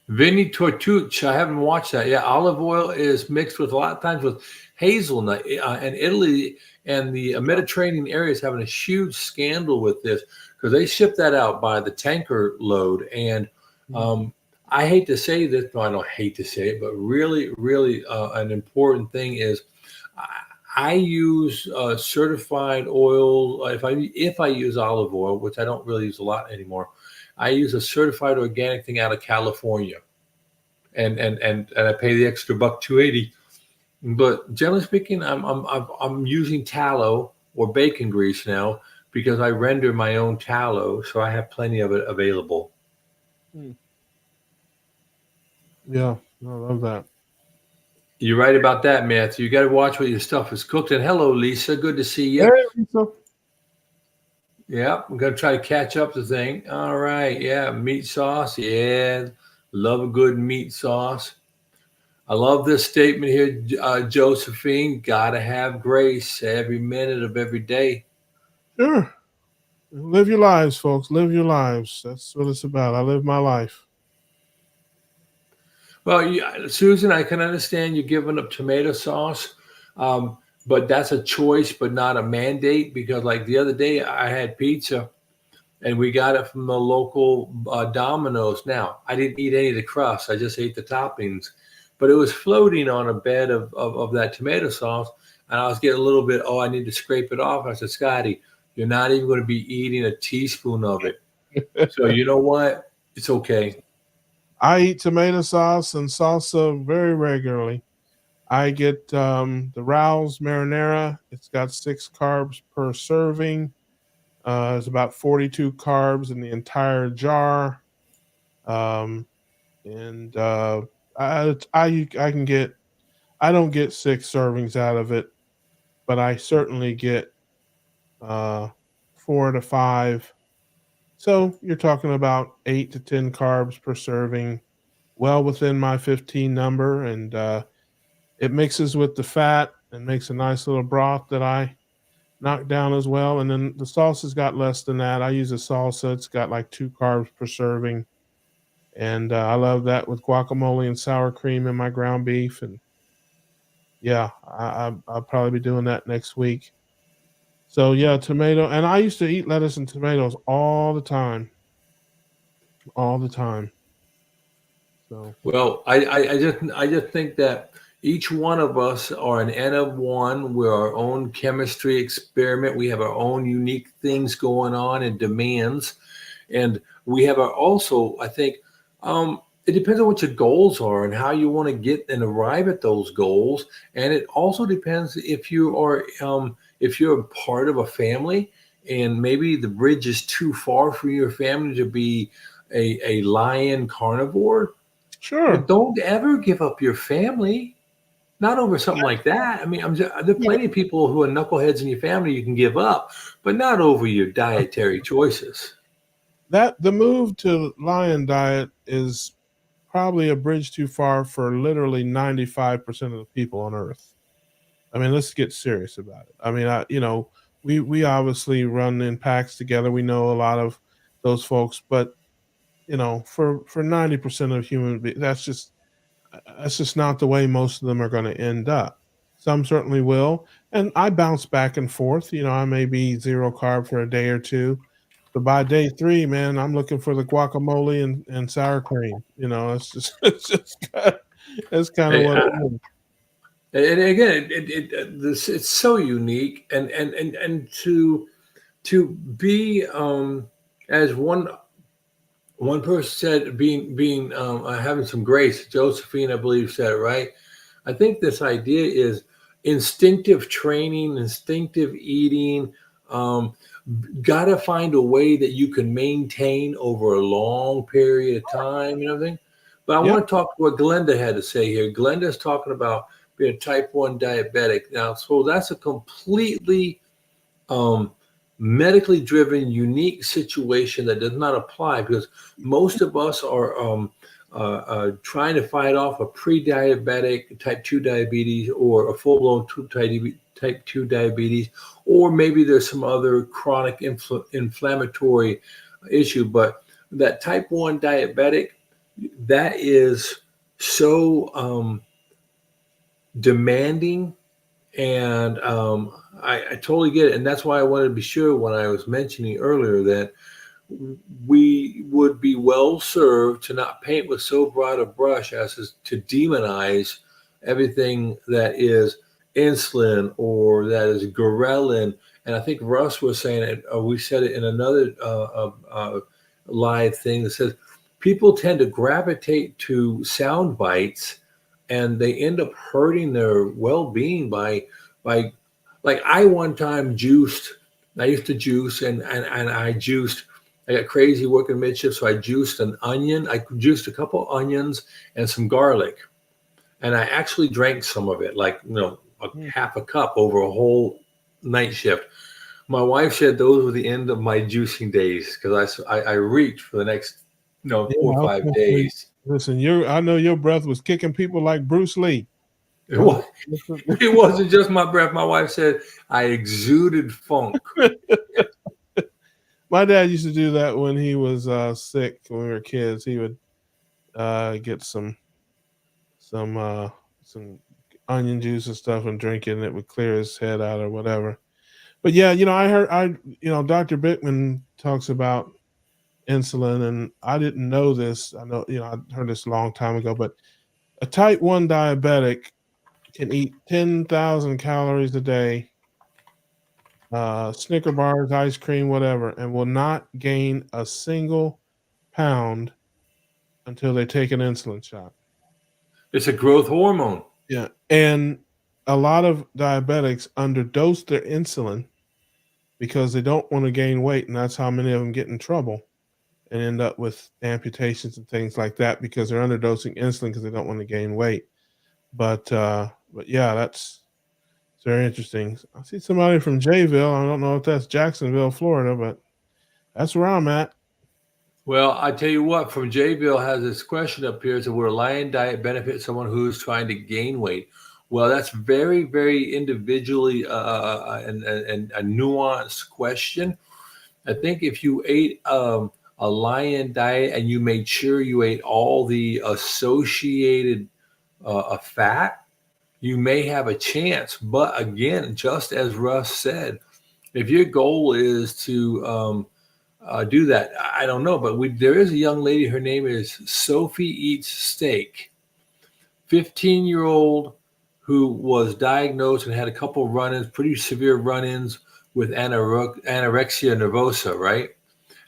Vinny Tortucci, I haven't watched that. Yeah, olive oil is mixed with a lot of times with hazelnut. And Italy and the Mediterranean area is having a huge scandal with this because they ship that out by the tanker load. And Mm. um, I hate to say this, no, I don't hate to say it, but really, really an important thing is I use certified oil. If I use olive oil, which I don't really use a lot anymore, I use a certified organic thing out of California, and I pay the extra $1.80. But generally speaking, I'm using tallow or bacon grease now because I render my own tallow, so I have plenty of it available. Mm. Yeah, I love that. You're right about that, Matthew. You got to watch what your stuff is cooked. And hello, Lisa. Good to see Hey, you. Lisa. Yeah, I'm gonna try to catch up the thing. All right, yeah, meat sauce. Yeah, love a good meat sauce. I love this statement here, Josephine. Gotta have grace every minute of every day. Sure. Live your lives, folks. Live your lives. That's what it's about. I live my life. Well, yeah, Susan, I can understand you giving up tomato sauce, um, but that's a choice, but not a mandate. Because like the other day, I had pizza and we got it from the local Domino's. Now, I didn't eat any of the crust; I just ate the toppings. But it was floating on a bed of that tomato sauce, and I was getting a little bit. Oh, I need to scrape it off. I said, Scotty, you're not even going to be eating a teaspoon of it. So you know what? It's okay. I eat tomato sauce and salsa very regularly. I get the Rouse marinara. It's got 6 carbs per serving. It's about 42 carbs in the entire jar. Um, and I can get I don't get 6 servings out of it, but I certainly get uh 4 to 5. So you're talking about 8 to 10 carbs per serving, well within my 15 number, and it mixes with the fat and makes a nice little broth that I knock down as well. And then the salsa's got less than that. I use a salsa; it's got like 2 carbs per serving, and I love that with guacamole and sour cream in my ground beef. And yeah, I'll probably be doing that next week. So yeah, tomato, and I used to eat lettuce and tomatoes all the time. So Well, I just think that each one of us are an N of one. We're our own chemistry experiment. We have our own unique things going on and demands, and we have our also. I think it depends on what your goals are and how you want to get and arrive at those goals, and it also depends if you're a part of a family and maybe the bridge is too far for your family to be a lion carnivore. Well, sure. don't ever give up your family. Not over something like that. I mean, there are Yeah, plenty of people who are knuckleheads in your family you can give up, but not over your dietary choices. that the move to lion diet is probably a bridge too far for literally 95% of the people on earth. I mean, let's get serious about it. I mean, we obviously run in packs together. We know a lot of those folks, but for 90% of human beings, that's just not the way most of them are going to end up. Some certainly will, and I bounce back and forth. I may be 0 carb for a day or two, but by day 3, man, I'm looking for the guacamole and sour cream. It's just that's kind of Hey, what it is. and again, it's so unique, and to be as one person said, being having some grace. Josephine, I believe, said it right. I think this idea is instinctive training, instinctive eating. Um, Got to find a way that you can maintain over a long period of time and everything. But I Yep. want to talk what Glenda had to say here. Glenda's talking about being a type 1 diabetic. Now, so that's a completely um, medically driven, unique situation that does not apply because most of us are trying to fight off a pre-diabetic type 2 diabetes or a full-blown type 2 diabetes, or maybe there's some other chronic inflammatory issue. But that type 1 diabetic, that is so demanding, and I totally get it. And that's why I wanted to be sure when I was mentioning earlier that we would be well served to not paint with so broad a brush as to demonize everything that is insulin or that is ghrelin. And I think Russ was saying it, we said it in another live thing that says people tend to gravitate to sound bites and they end up hurting their well-being by like I one time juiced. I used to juice and I juiced. I got crazy working mid shift, so I juiced an onion. I juiced a couple onions and some garlic, and I actually drank some of it, like a Mm. half a cup over a whole night shift. My wife said those were the end of my juicing days because I reached for the next Yeah, 4 or 5 days. listen, I know your breath was kicking people like Bruce Lee. It Don't was it wasn't just my breath. My wife said I exuded funk. My dad used to do that when he was sick when we were kids. He would get some some onion juice and stuff and drink it, and it would clear his head out or whatever. But yeah, Dr. Bickman talks about insulin, and I didn't know this. I know, I heard this a long time ago, but a type 1 diabetic can eat 10,000 calories a day, Snicker bars, ice cream, whatever, and will not gain a single pound until they take an insulin shot. It's a growth hormone. Yeah, and a lot of diabetics underdose their insulin because they don't want to gain weight, and that's how many of them get in trouble and end up with amputations and things like that because they're underdosing insulin because they don't want to gain weight. But yeah, that's it's very interesting. I see somebody from Jayville. I don't know if that's Jacksonville, Florida, but that's where I'm at. Well, I tell you what, from Jayville has this question up here. So, will a lion diet benefit someone who's trying to gain weight? Well, that's very, very individually and a nuanced question. I think if you ate a lion diet and you made sure you ate all the associated fat, you may have a chance. But again, just as Russ said, if your goal is to do that, I don't know. But there is a young lady. Her name is Sophie Eats Steak, 15-year-old who was diagnosed and had a couple run-ins, pretty severe run-ins with anorexia nervosa, right?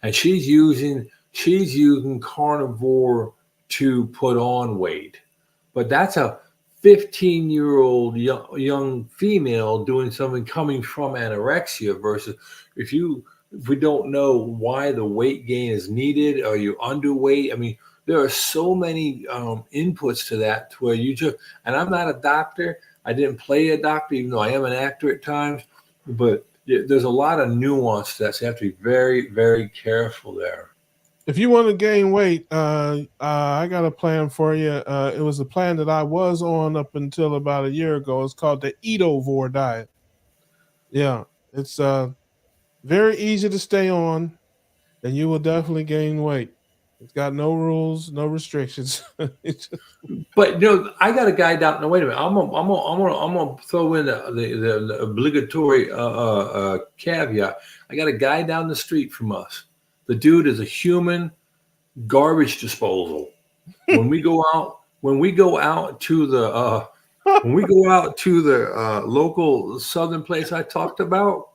And she's using carnivore to put on weight. But that's a 15-year-old young female doing something coming from anorexia versus if you if we don't know why the weight gain is needed, are you underweight? I mean, there are so many inputs to that to where you just, and I'm not a doctor. I didn't play a doctor, even though I am an actor at times, but there's a lot of nuance to that. So you have to be very, very careful there. If you want to gain weight, I got a plan for you. It was a plan that I was on up until about a year ago. It's called the Eatovore diet. Yeah, it's very easy to stay on, and you will definitely gain weight. It's got no rules, no restrictions. It's just, But I got a guy down. No, wait a minute. I'm gonna throw in the obligatory caveat. I got a guy down the street from us. The dude is a human garbage disposal. When we go out to the local southern place I talked about,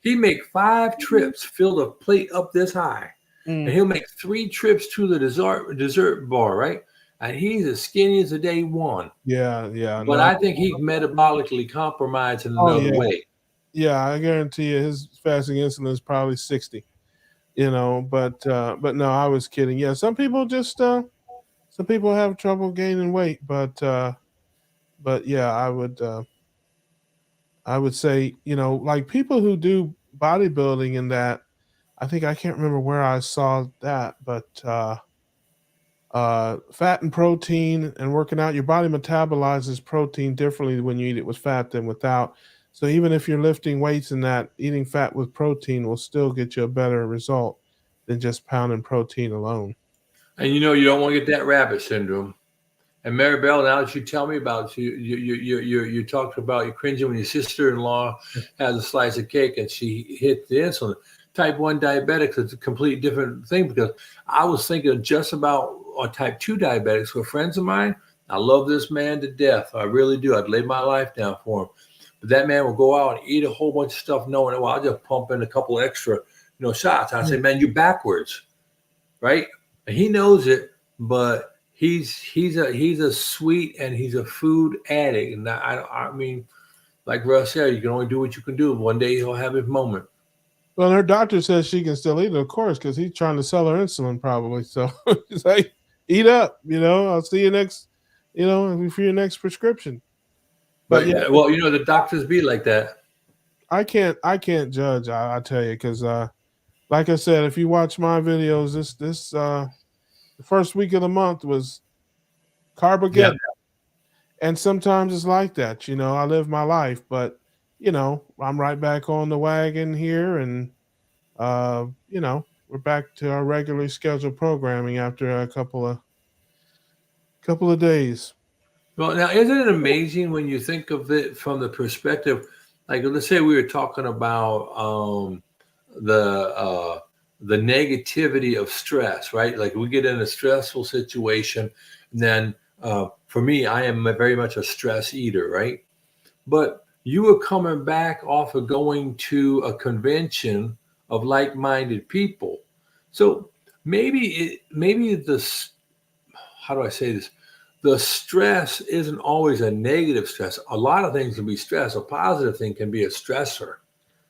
he make 5 trips, fill a plate up this high, and mm, he'll make 3 trips to the dessert bar, right? And he's as skinny as a day one. yeah, yeah, But no. I think he's metabolically compromised in Oh another yeah, way. yeah. I guarantee you, his fasting insulin is probably 60. But no, I was kidding. Yeah, some people have trouble gaining weight, but yeah, I would say, like people who do bodybuilding and that, I think I can't remember where I saw that, but fat and protein and working out, your body metabolizes protein differently when you eat it with fat than without. So even if you're lifting weights and that, eating fat with protein will still get you a better result than just pounding protein alone. And you don't want to get that rabbit syndrome. And Maribel, now that you tell me about it, you talked about you cringing when your sister-in-law has a slice of cake and she hit the insulin. Type 1 diabetics is a completely different thing because I was thinking just about type 2 diabetics who are friends of mine. I love this man to death. I really do. I'd lay my life down for him. But that man will go out and eat a whole bunch of stuff knowing, well, I'll just pump in a couple extra, shots. I say, man, you're backwards, right? And he knows it, but he's a sweet and he's a food addict. And I mean, like Russ said, you can only do what you can do. One day he'll have his moment. Well, her doctor says she can still eat it, of course, because he's trying to sell her insulin probably. So he's like, eat up, I'll see you next, for your next prescription. But yeah, But well, the doctors be like that. I can't judge. I tell you, because like I said, if you watch my videos, this the first week of the month was Yeah. Carbogeddon, and sometimes it's like that. I live my life, but I'm right back on the wagon here, and we're back to our regularly scheduled programming after a couple of days. Well, now isn't it amazing when you think of it from the perspective, like let's say we were talking about the uh, the negativity of stress, right? Like we get in a stressful situation, and then for me, I am very much a stress eater, right? But you were coming back off of going to a convention of like-minded people, so maybe this. How do I say this? the stress isn't always a negative stress. A lot of things can be stress. A positive thing can be a stressor,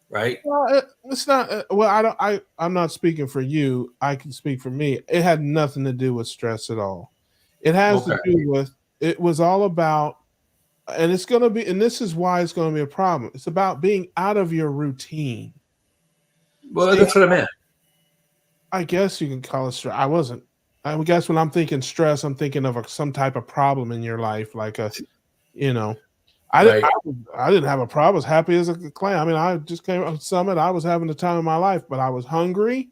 right? Well, it's not. Well, I don't. I'm not speaking for you. I can speak for me. It had nothing to do with stress at all. It has to Okay. do with. It was all about, and it's going to be, and this is why it's going to be a problem. It's about being out of your routine. Well, See, that's what I meant. I guess you can call it stress. I wasn't. I guess when I'm thinking stress, I'm thinking of some type of problem in your life, like a, you know, I didn't. Right, I didn't have a problem. I was happy as a clam. I mean, I just came from Summit. I was having the time of my life, but I was hungry.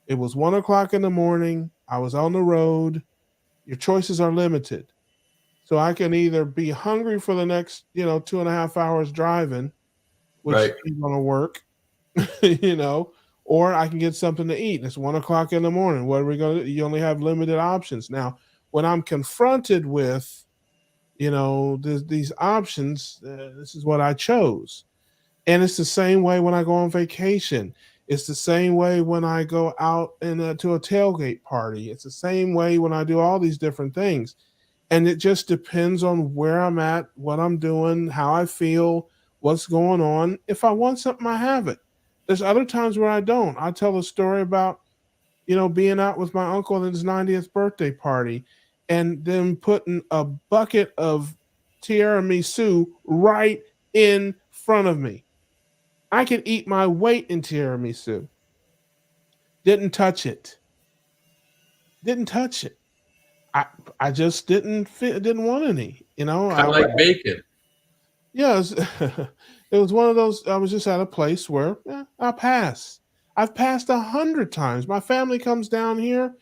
It was 1 o'clock in the morning. I was on the road. Your choices are limited. So I can either be hungry for the next, 2.5 hours driving, which right, ain't gonna work, you know, or I can get something to eat. It's 1 o'clock in the morning. What are we gonna do? You only have limited options. Now, when I'm confronted with, these options, this is what I chose. And it's the same way when I go on vacation. It's the same way when I go out to a tailgate party. It's the same way when I do all these different things. And it just depends on where I'm at, what I'm doing, how I feel, what's going on. If I want something, I have it. There's other times where I don't. I tell a story about, being out with my uncle at his 90th birthday party and then putting a bucket of tiramisu right in front of me. I could eat my weight in tiramisu. Didn't touch it. Didn't touch it. I I just didn't want any. kind of like bacon. Yeah, it was one of those. I was just at a place where I pass. I've passed 100 times. My family comes down here.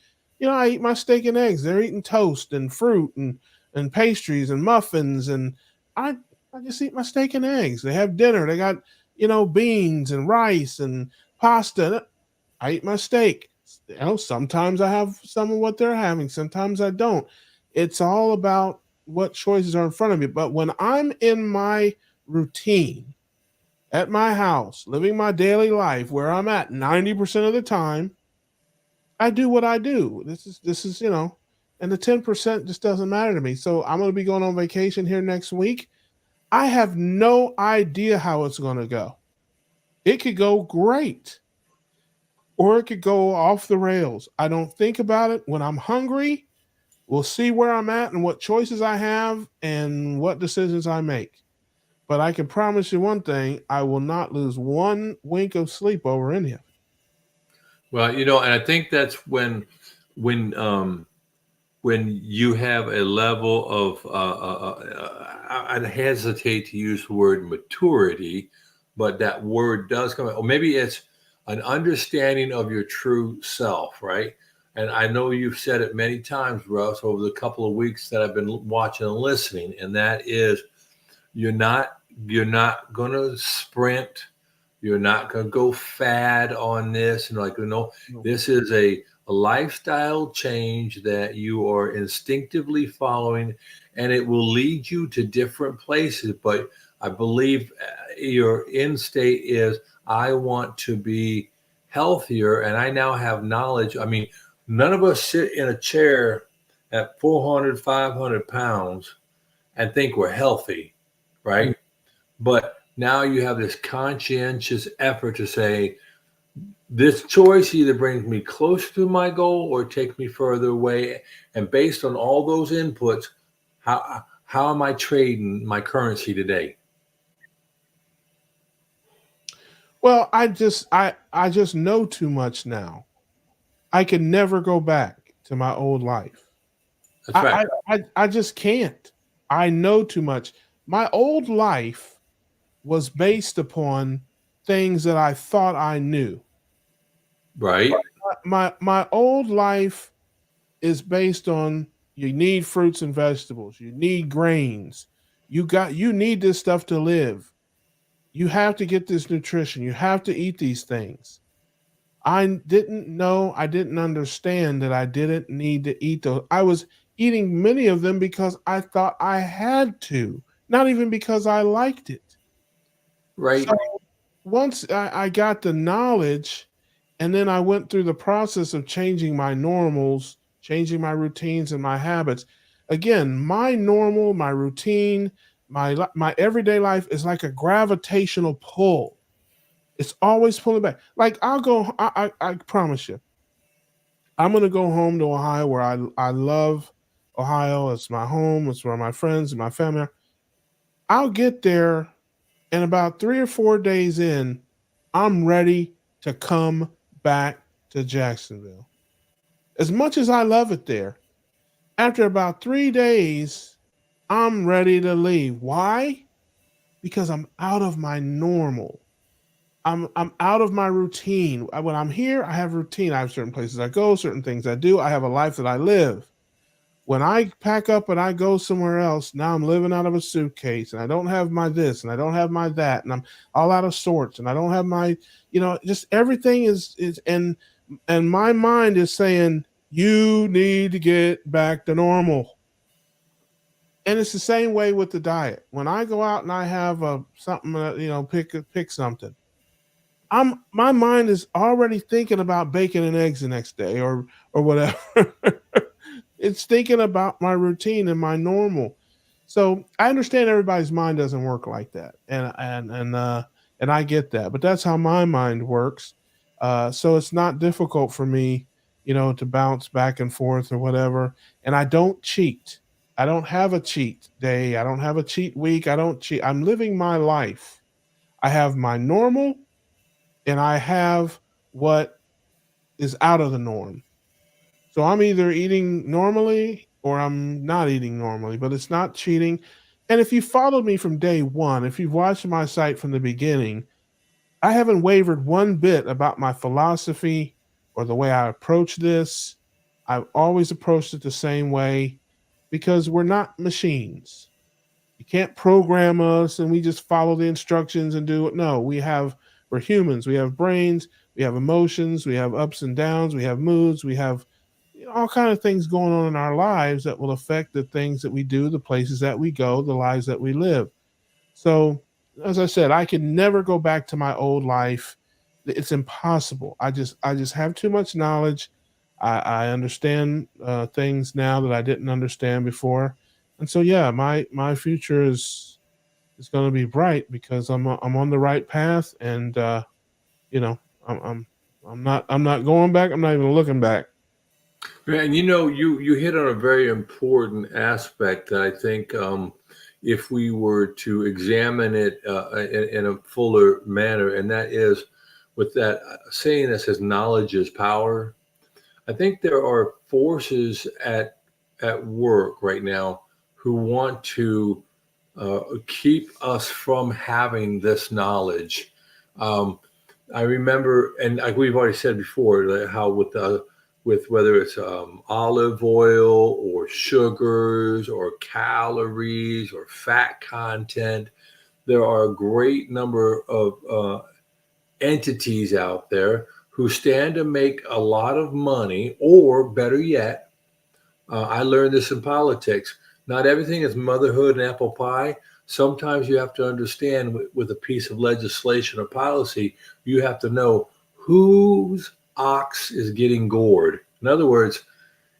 I eat my steak and eggs. They're eating toast and fruit and pastries and muffins, and I I just eat my steak and eggs. They have dinner. They got beans and rice and pasta. I eat my steak. Sometimes I have some of what they're having. Sometimes I don't. It's all about what choices are in front of me. But when I'm in my routine at my house, living my daily life where I'm at 90% of the time, I do what I do. This is, and the 10% just doesn't matter to me. So I'm going to be going on vacation here next week. I have no idea how it's going to go. It could go great or it could go off the rails. I don't think about it. When I'm hungry, we'll see where I'm at and what choices I have and what decisions I make. But I can promise you one thing: I will not lose one wink of sleep over any of it. Well, and I think that's when when you have a level of I hesitate to use the word maturity, but that word does come. Or maybe it's an understanding of your true self, right? And I know you've said it many times, Russ, over the couple of weeks that I've been watching and listening, and that is you're not you're not gonna sprint. You're not gonna go fad on this, and like No. this is a lifestyle change that you are instinctively following, and it will lead you to different places. But I believe your end state is I want to be healthier, and I now have knowledge. I mean, none of us sit in a chair at 400, 500 pounds and think we're healthy, Mm. right? But now you have this conscientious effort to say, this choice either brings me closer to my goal or takes me further away. And based on all those inputs, how am I trading my currency today? Well, I just know too much now. I can never go back to my old life. That's right. I just can't. I know too much. My old life was based upon things that I thought I knew. Right. My old life is based on you need fruits and vegetables, you need grains, you need this stuff to live. You have to get this nutrition, you have to eat these things. I didn't know, I didn't understand that I didn't need to eat those. I was eating many of them because I thought I had to, not even because I liked it. So Right. once I got the knowledge, and then I went through the process of changing my normals, changing my routines and my habits. again, my normal, my routine, my everyday life is like a gravitational pull. It's always pulling back. Like I'll go. I promise you, I'm gonna go home to Ohio, where I love Ohio. It's my home. It's where my friends and my family are. I'll get there, and about 3 or 4 days in, I'm ready to come back to Jacksonville. As much as I love it there, after about 3 days, I'm ready to leave. Why? Because I'm out of my normal. I'm out of my routine. When I'm here, I have routine. I have certain places I go, certain things I do. I have a life that I live. When I pack up and I go somewhere else, now I'm living out of a suitcase and I don't have my this and I don't have my that and I'm all out of sorts and I don't have my, just everything is and my mind is saying you need to get back to normal. And it's the same way with the diet. When I go out and I have a something, pick something. My mind is already thinking about bacon and eggs the next day or whatever. It's thinking about my routine and my normal. So I understand everybody's mind doesn't work like that, and I get that. But that's how my mind works. So it's not difficult for me, to bounce back and forth or whatever. And I don't cheat. I don't have a cheat day. I don't have a cheat week. I don't cheat. I'm living my life. I have my normal, and I have what is out of the norm. So I'm either eating normally or I'm not eating normally, but it's not cheating. And if you followed me from day one, if you've watched my site from the beginning, I haven't wavered one bit about my philosophy or the way I approach this. I've always approached it the same way because we're not machines. You can't program us and we just follow the instructions and do it. No, we're humans. We have brains, we have emotions, we have ups and downs, we have moods, we have all kind of things going on in our lives that will affect the things that we do, the places that we go, the lives that we live. So, as I said, I can never go back to my old life. It's impossible. I just have too much knowledge. I understand things now that I didn't understand before, and so yeah, my future is going to be bright because I'm on the right path, and you know I'm I'm I'm not going back. I'm not even looking back. And you hit on a very important aspect that I think, if we were to examine it in a fuller manner, and that is with that saying that says knowledge is power. I think there are forces at work right now who want to keep us from having this knowledge. Um, I remember, and like we've already said before, like how with whether it's olive oil or sugars or calories or fat content, there are a great number of entities out there who stand to make a lot of money, or better yet, I learned this in politics. Not everything is motherhood and apple pie. Sometimes you have to understand with a piece of legislation or policy, you have to know whose ox is getting gored. In other words,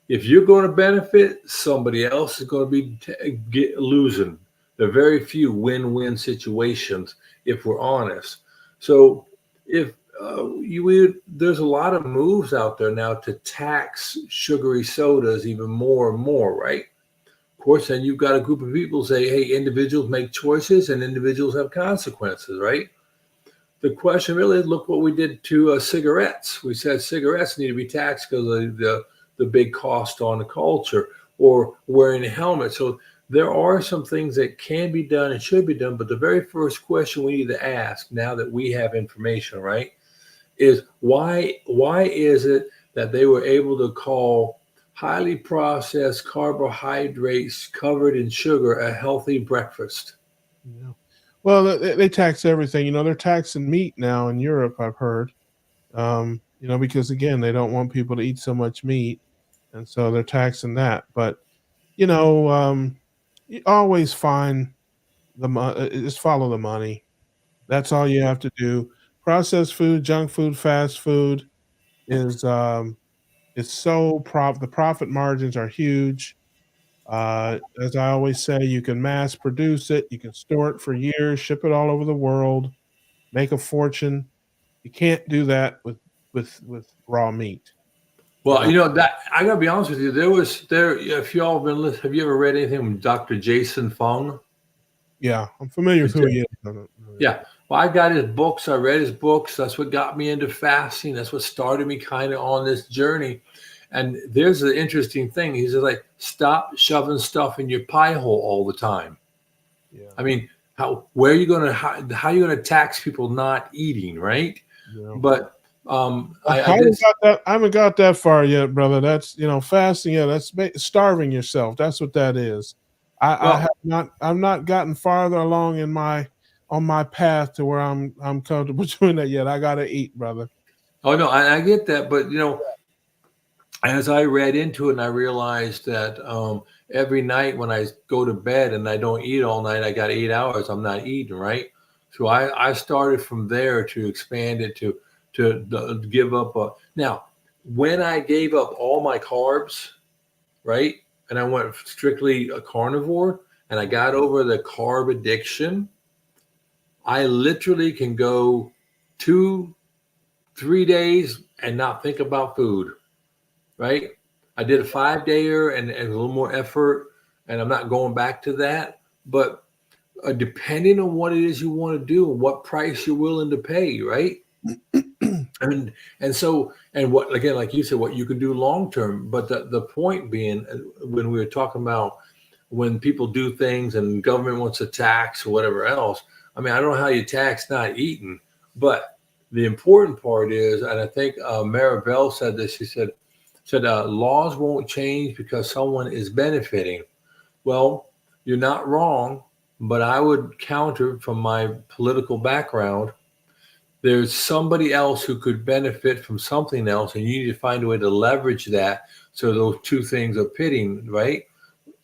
if you're going to benefit, somebody else is going to be losing. There are very few win-win situations, if we're honest. So, if there's a lot of moves out there now to tax sugary sodas even more and more, right? Of course, then you've got a group of people say, "Hey, individuals make choices, and individuals have consequences," right? The question really is, look what we did to cigarettes. We said cigarettes need to be taxed because of the big cost on the culture, or wearing a helmet. So there are some things that can be done and should be done. But the very first question we need to ask, now that we have information, right, is why is it that they were able to call highly processed carbohydrates covered in sugar a healthy breakfast? Yeah. Well, they tax everything. They're taxing meat now in Europe. I've heard. Because again, they don't want people to eat so much meat, and so they're taxing that. But you always find just follow the money. That's all you have to do. Processed food, junk food, fast food is it's so the profit margins are huge. As I always say, you can mass produce it, you can store it for years, ship it all over the world, make a fortune. You can't do that with raw meat. You Well, know, that I gotta be honest with you. There. If y'all been listening, have you ever read anything from Dr. Jason Fung? yeah, I'm familiar with Is who it- he is. No, no, no, yeah. Yeah. Well, I got his books. I read his books. That's what got me into fasting. That's what started me kind of on this journey. And there's the interesting thing. He says, like, stop shoving stuff in your pie hole all the time. Yeah, I mean, where are you going to how are you going to tax people not eating, right? yeah. But I I did. haven't got that. I haven't got that far yet, brother. That's fasting. Yeah, that's starving yourself. That's what that is. I Well, have not. I'm not gotten farther along in my on my path to where I'm comfortable doing that yet. I gotta eat, brother. oh no, I get that, but as I read into it, and I realized that every night when I go to bed and I don't eat all night, I got 8 hours. I'm not eating, right? So I started from there to expand it to give up. Now, when I gave up all my carbs, right, and I went strictly a carnivore, and I got over the carb addiction, I literally can go 2, 3 days and not think about food, right? I did a 5 dayer and a little more effort, and I'm not going back to that. But depending on what it is you want to do and what price you're willing to pay, right? And and what again, like you said, what you can do long term. But the point being, when we were talking about when people do things and government wants to tax or whatever else, I mean, I don't know how you tax not eating, but the important part is, and I think Maribel said this. She said laws won't change because someone is benefiting. Well, you're not wrong, but I would counter from my political background. There's somebody else who could benefit from something else, and you need to find a way to leverage that so those two things are pitting, right?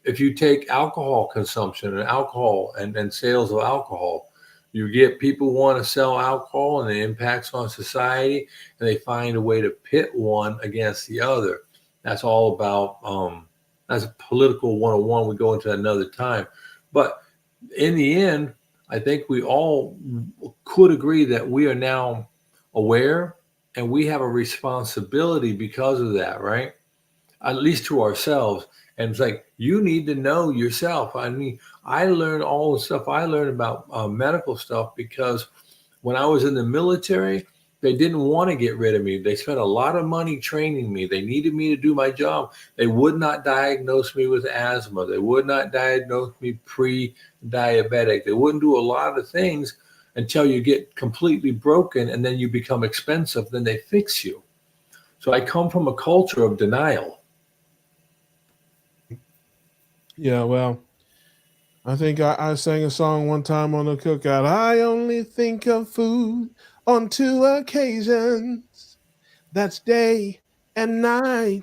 If you take alcohol consumption and alcohol and sales of alcohol, you get people want to sell alcohol and the impacts on society, and they find a way to pit one against the other. That's all about that's a political 101. We go into another time, but in the end, I think we all could agree that we are now aware and we have a responsibility because of that, right? At least to ourselves. And it's like, you need to know yourself. I mean, I learned all the stuff I learned about medical stuff because when I was in the military, they didn't want to get rid of me. They spent a lot of money training me. They needed me to do my job. They would not diagnose me with asthma. They would not diagnose me pre diabetic. They wouldn't do a lot of things until you get completely broken and then you become expensive. Then they fix you. So I come from a culture of denial. Yeah, well, I think I sang a song one time on the cookout. I only think of food on two occasions. That's day and night.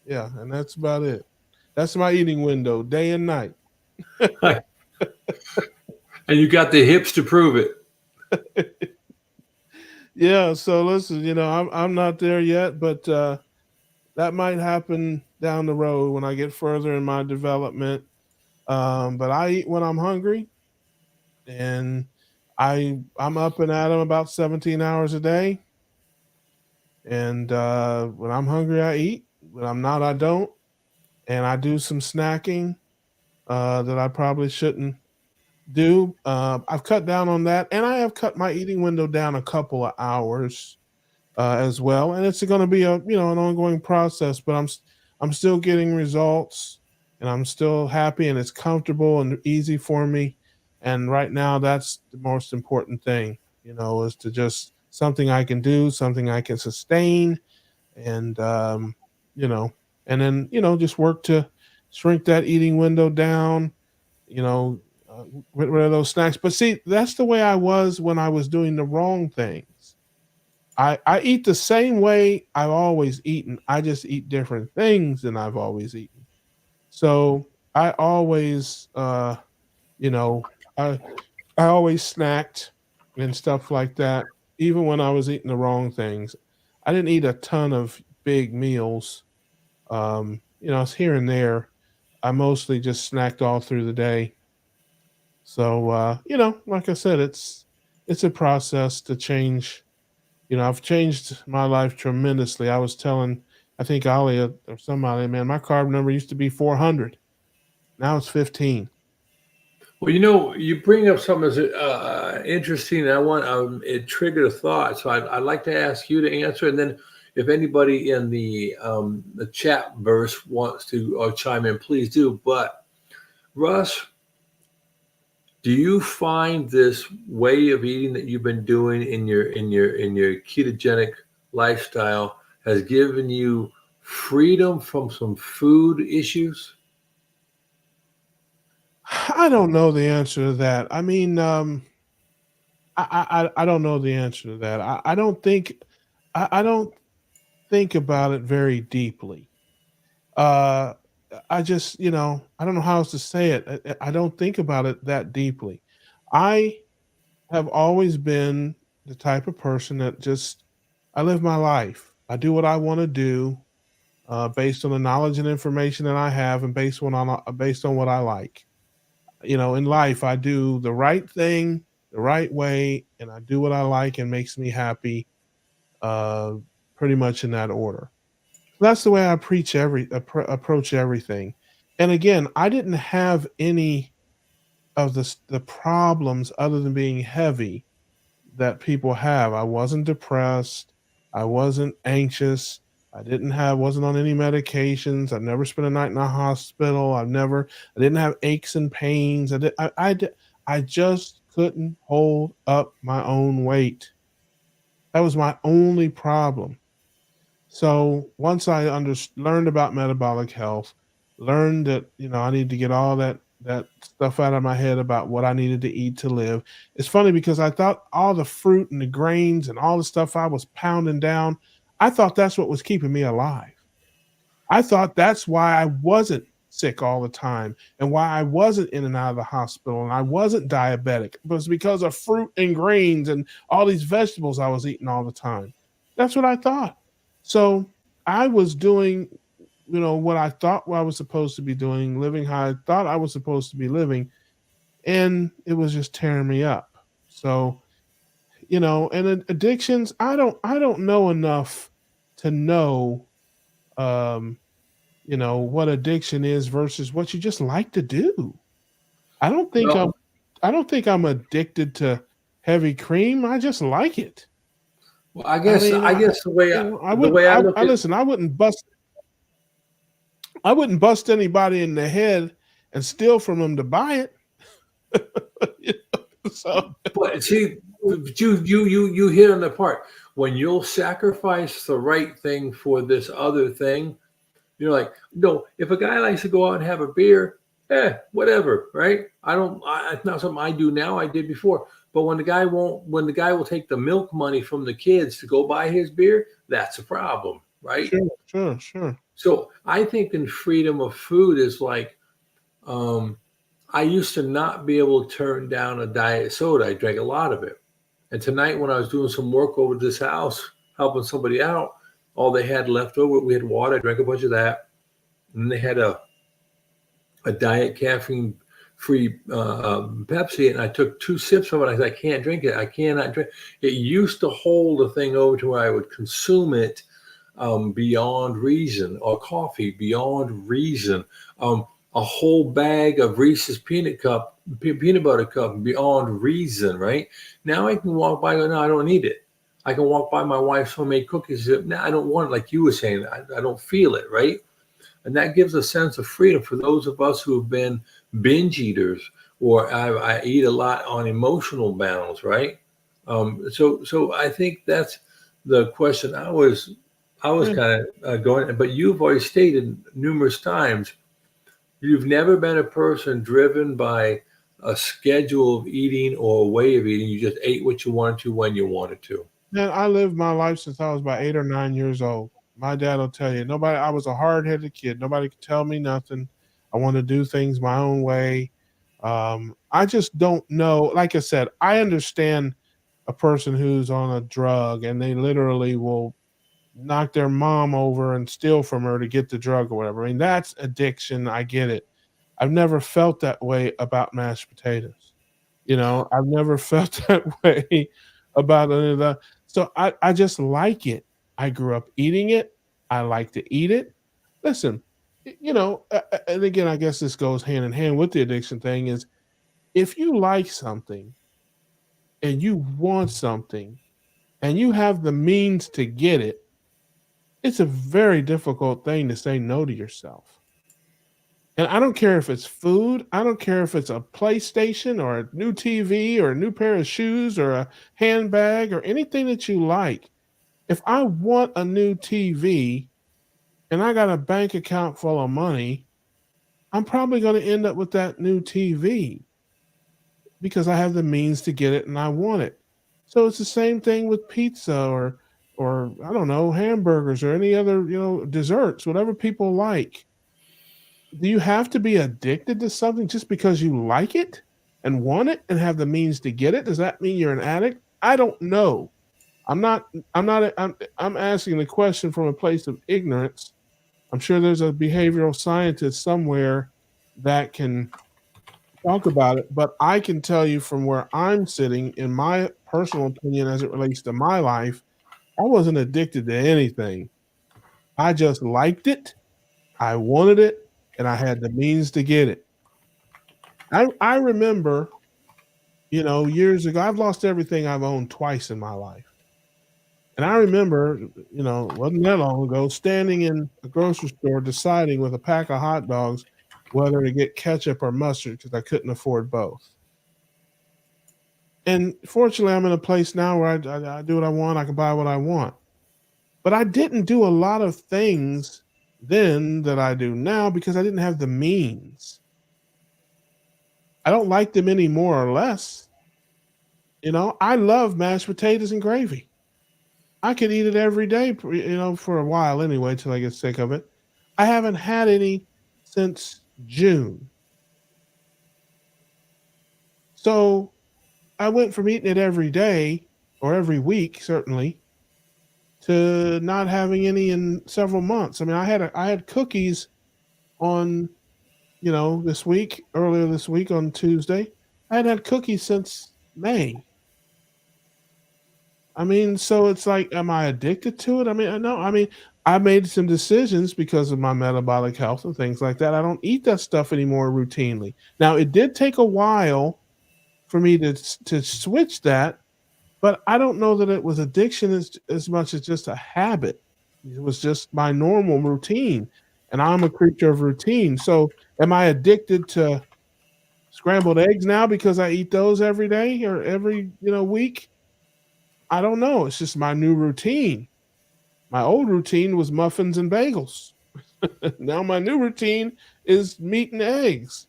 Yeah, and that's about it. That's my eating window, day and night. And you got the hips to prove it. Yeah, so listen, I'm not there yet, but that might happen down the road when I get further in my development. But I eat when I'm hungry, and I'm up and at 'em about 17 hours a day. And when I'm hungry, I eat. When I'm not, I don't. And I do some snacking that I probably shouldn't do. I've cut down on that, and I have cut my eating window down a couple of hours as well. And it's going to be an ongoing process, but I'm still getting results, and I'm still happy, and it's comfortable and easy for me. And right now, that's the most important thing, is to just something I can do, something I can sustain, and you know, and then just work to shrink that eating window down. You know, get rid of those snacks. But see, that's the way I was when I was doing the wrong things. I eat the same way I've always eaten. I just eat different things than I've always eaten. So I always, you know, I I always snacked and stuff like that, even when I was eating the wrong things. I didn't eat a ton of big meals. It's here and there. I mostly just snacked all through the day. So like I said, it's a process to change. I've changed my life tremendously. I was telling, I think Ollie or somebody, man, my carb number used to be 400. Now it's 15. Well, you bring up something that's interesting. I want it triggered a thought, so I'd like to ask you to answer, and then if anybody in the chat verse wants to chime in, please do. But Russ, do you find this way of eating that you've been doing in your ketogenic lifestyle has given you freedom from some food issues? I don't know the answer to that. I mean, I don't know the answer to that. I don't think about it very deeply. Uh, I just, I don't know how else to say it. I don't think about it that deeply. I have always been the type of person that just I live my life. I do what I want to do based on the knowledge and information that I have, and based on what I like. In life, I do the right thing the right way, and I do what I like and makes me happy. Uh, Pretty much in that order. That's the way I approach everything. And again, I didn't have any of the problems other than being heavy that people have. I wasn't depressed. I wasn't anxious. Wasn't on any medications. I've never spent a night in a hospital. I didn't have aches and pains. I just couldn't hold up my own weight. That was my only problem. So once learned about metabolic health, learned that I need to get all that stuff out of my head about what I needed to eat to live. It's funny because I thought all the fruit and the grains and all the stuff I was pounding down, I thought that's what was keeping me alive. I thought that's why I wasn't sick all the time and why I wasn't in and out of the hospital and I wasn't diabetic. It was because of fruit and grains and all these vegetables I was eating all the time. That's what I thought. So I was doing, what I thought I was supposed to be doing, living how I thought I was supposed to be living, and it was just tearing me up. So, and addictions, I don't know enough to know um what addiction is versus what you just like to do. I don't think I'm Well, I don't think I'm addicted to heavy cream. I just like it. well, I I guess mean, I guess the way I look I at listen, I wouldn't bust anybody in the head and steal from them to buy it. You so But see, but you hit on the part when you'll sacrifice the right thing for this other thing. You're like, no, if a guy likes to go out and have a beer, whatever, right? I don't. It's not something I do now. I did before. But when the guy will take the milk money from the kids to go buy his beer, that's a problem, right? sure, sure, sure. So I think in freedom of food is like, um, I used to not be able to turn down a diet soda. I drank a lot of it. And tonight, when I was doing some work over at this house, helping somebody out, all they had left over, we had water. I drank a bunch of that. And they had a diet caffeine free Pepsi. And I took two sips of it. I said, I can't drink it. I cannot drink it. Used to hold the thing over to where I would consume it beyond reason, or coffee beyond reason. A whole bag of Reese's peanut butter cup beyond reason. Right now, I can walk by. No, I don't need it. I can walk by my wife's homemade cookies. No, I don't want it. Like you were saying, I don't feel it. Right, and that gives a sense of freedom for those of us who have been binge eaters, or I eat a lot on emotional balance. Right. So I think that's the question I was Yeah. kind of going, but you've always stated numerous times you've never been a person driven by a schedule of eating or a way of eating. You just ate what you wanted to when you wanted to. Man, I lived my life since I was about 8 or 9 years old. My dad will tell you, I was a hard-headed kid. Nobody could tell me nothing. I want to do things my own way. I just don't know. Like I said, I understand a person who's on a drug and they literally will knock their mom over and steal from her to get the drug or whatever. I mean, that's addiction. I get it. I've never felt that way about mashed potatoes. I've never felt that way about any of that. So I just like it. I grew up eating it. I like to eat it. Listen, and again, I guess this goes hand in hand with the addiction thing is if you like something and you want something and you have the means to get it, it's a very difficult thing to say no to yourself. And I don't care if it's food, I don't care if it's a PlayStation or a new TV or a new pair of shoes or a handbag or anything that you like. If I want a new TV and I got a bank account full of money, I'm probably going to end up with that new TV because I have the means to get it and I want it. So it's the same thing with pizza or I don't know, hamburgers or any other, desserts, whatever people like. Do you have to be addicted to something just because you like it and want it and have the means to get it? Does that mean you're an addict? I don't know. I'm asking the question from a place of ignorance. I'm sure there's a behavioral scientist somewhere that can talk about it, but I can tell you from where I'm sitting, in my personal opinion, as it relates to my life, I wasn't addicted to anything. I just liked it, I wanted it, and I had the means to get it. I remember, years ago, I've lost everything I've owned twice in my life. And I remember, it wasn't that long ago, standing in a grocery store deciding with a pack of hot dogs whether to get ketchup or mustard because I couldn't afford both. And fortunately, I'm in a place now where I do what I want. I can buy what I want. But I didn't do a lot of things then that I do now because I didn't have the means. I don't like them any more or less. I love mashed potatoes and gravy. I could eat it every day, for a while anyway, till I get sick of it. I haven't had any since June. So I went from eating it every day or every week, certainly, to not having any in several months. I mean, I had cookies on, earlier this week on Tuesday. I hadn't had cookies since May. I mean, so it's like, am I addicted to it? I mean, no. I mean, I made some decisions because of my metabolic health and things like that. I don't eat that stuff anymore routinely. Now, it did take a while for me to switch that, but I don't know that it was addiction as much as just a habit. It was just my normal routine, and I'm a creature of routine. So, am I addicted to scrambled eggs now because I eat those every day or every week? I don't know. It's just my new routine. My old routine was muffins and bagels. Now my new routine is meat and eggs.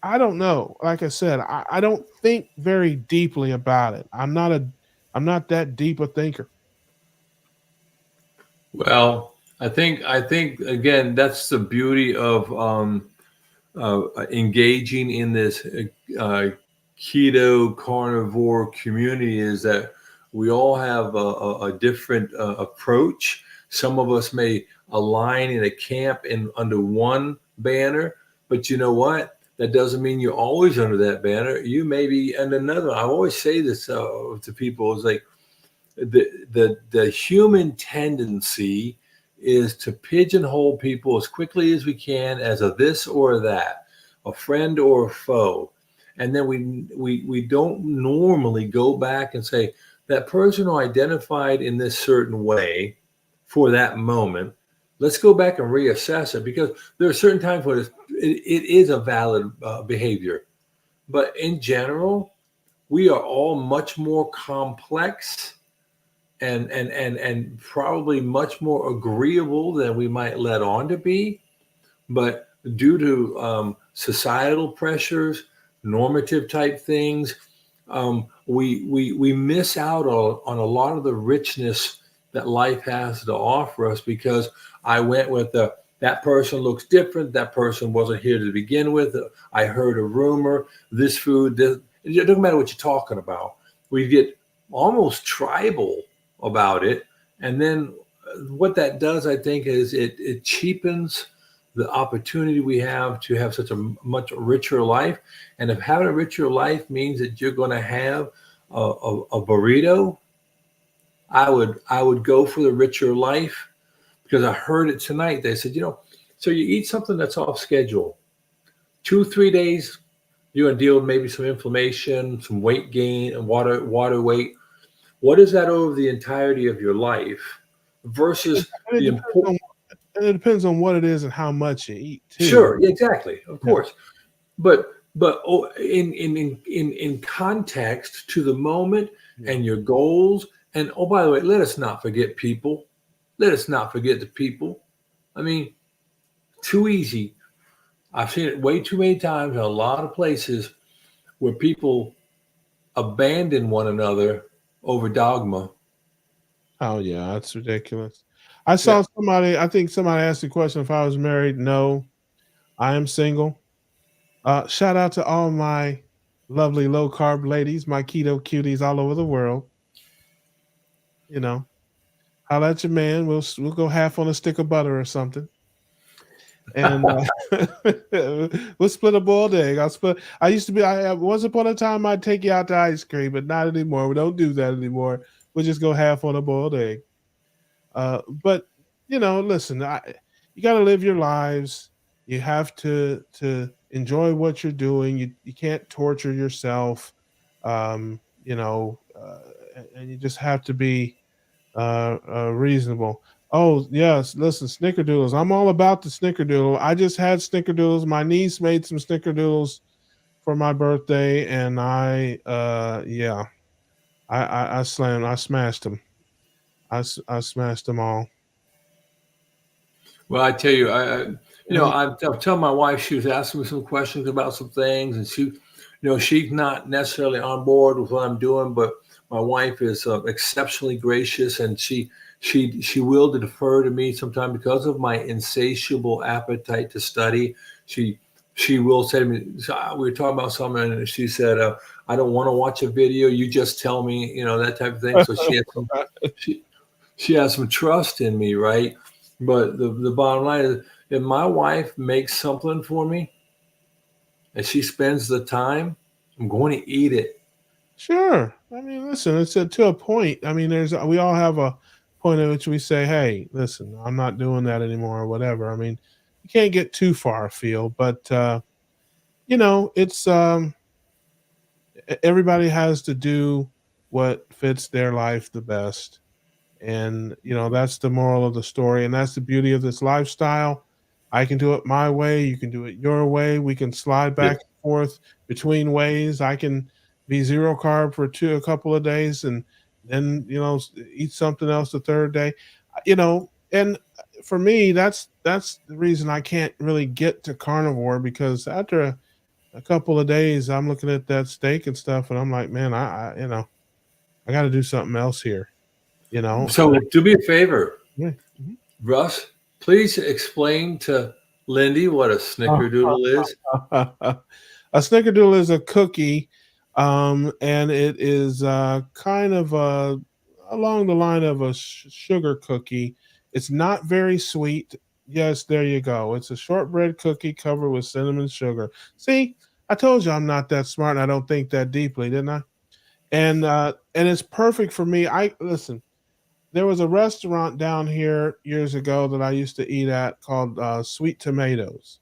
I don't know. Like I said, I don't think very deeply about it. I'm not that deep a thinker. Well, I think again that's the beauty of engaging in this uh, keto carnivore community is that we all have a different approach. Some of us may align in a camp in under one banner, but you know what? That doesn't mean you're always under that banner. You may be under another. I always say this to people: is like the human tendency is to pigeonhole people as quickly as we can as a this or that, a friend or a foe, and then we don't normally go back and say that person who identified in this certain way for that moment. Let's go back and reassess it because there are certain times when it is a valid behavior, but in general, we are all much more complex and probably much more agreeable than we might let on to be. But due to societal pressures, normative type things, we miss out on a lot of the richness that life has to offer us because I went with that person looks different. That person wasn't here to begin with. I heard a rumor. This food. It doesn't matter what you're talking about. We get almost tribal about it, and then what that does, I think, is it cheapens the opportunity we have to have such a much richer life. And if having a richer life means that you're going to have a burrito, I would go for the richer life because I heard it tonight. They said, so you eat something that's off schedule, 2 3 days, you're going to deal with maybe some inflammation, some weight gain, and water weight. What is that over the entirety of your life versus And it the depends important? on and it depends on what it is and how much you eat too. Sure, yeah, exactly, of Yeah. course, but in context to the moment Yeah. and your goals, and oh, by the way, let us not forget people. Let us not forget the people. I mean, too easy. I've seen it way too many times in a lot of places where people abandon one another over dogma. Oh yeah, that's ridiculous. I Yeah. saw somebody. I think somebody asked the question if I was married. No, I am single. Shout out to all my lovely low carb ladies, my keto cuties all over the world. You know, holla at your man. We'll go half on a stick of butter or something, and we'll split a boiled egg. I'll split. I used to be. Once upon a time I'd take you out to ice cream, but not anymore. We don't do that anymore. We'll just go half on a boiled egg. But listen, you got to live your lives. You have to enjoy what you're doing. You can't torture yourself. And you just have to be reasonable. Oh yes, listen, snickerdoodles. I'm all about the snickerdoodle. I just had snickerdoodles. My niece made some snickerdoodles for my birthday, and yeah, I smashed them. I smashed them all. Well, I tell you, I'm telling my wife, she was asking me some questions about some things, and she's not necessarily on board with what I'm doing, but my wife is exceptionally gracious, and she will defer to me sometimes because of my insatiable appetite to study. She she will say to me, so we were talking about something, and she said, "I don't want to watch a video. You just tell me, that type of thing." So she she has some trust in me, right? But the bottom line is, if my wife makes something for me and she spends the time, I'm going to eat it. Sure. I mean, listen, it's to a point. I mean, we all have a point at which we say, "Hey, listen, I'm not doing that anymore," or whatever. I mean, you can't get too far afield, but it's everybody has to do what fits their life the best. And, that's the moral of the story. And that's the beauty of this lifestyle. I can do it my way. You can do it your way. We can slide Yeah. back and forth between ways. I can be zero carb for a couple of days and then, eat something else the third day. And for me, that's the reason I can't really get to carnivore because after a couple of days, I'm looking at that steak and stuff, and I'm like, man, I got to do something else here, So do me a favor, yeah. Mhm. Russ. Please explain to Lindy what a snickerdoodle is. A snickerdoodle is a cookie, and it is kind of along the line of a sugar cookie. It's not very sweet. Yes, there you go. It's a shortbread cookie covered with cinnamon sugar. See, I told you I'm not that smart and I don't think that deeply, didn't I? And it's perfect for me. I listen. There was a restaurant down here years ago that I used to eat at called Sweet Tomatoes,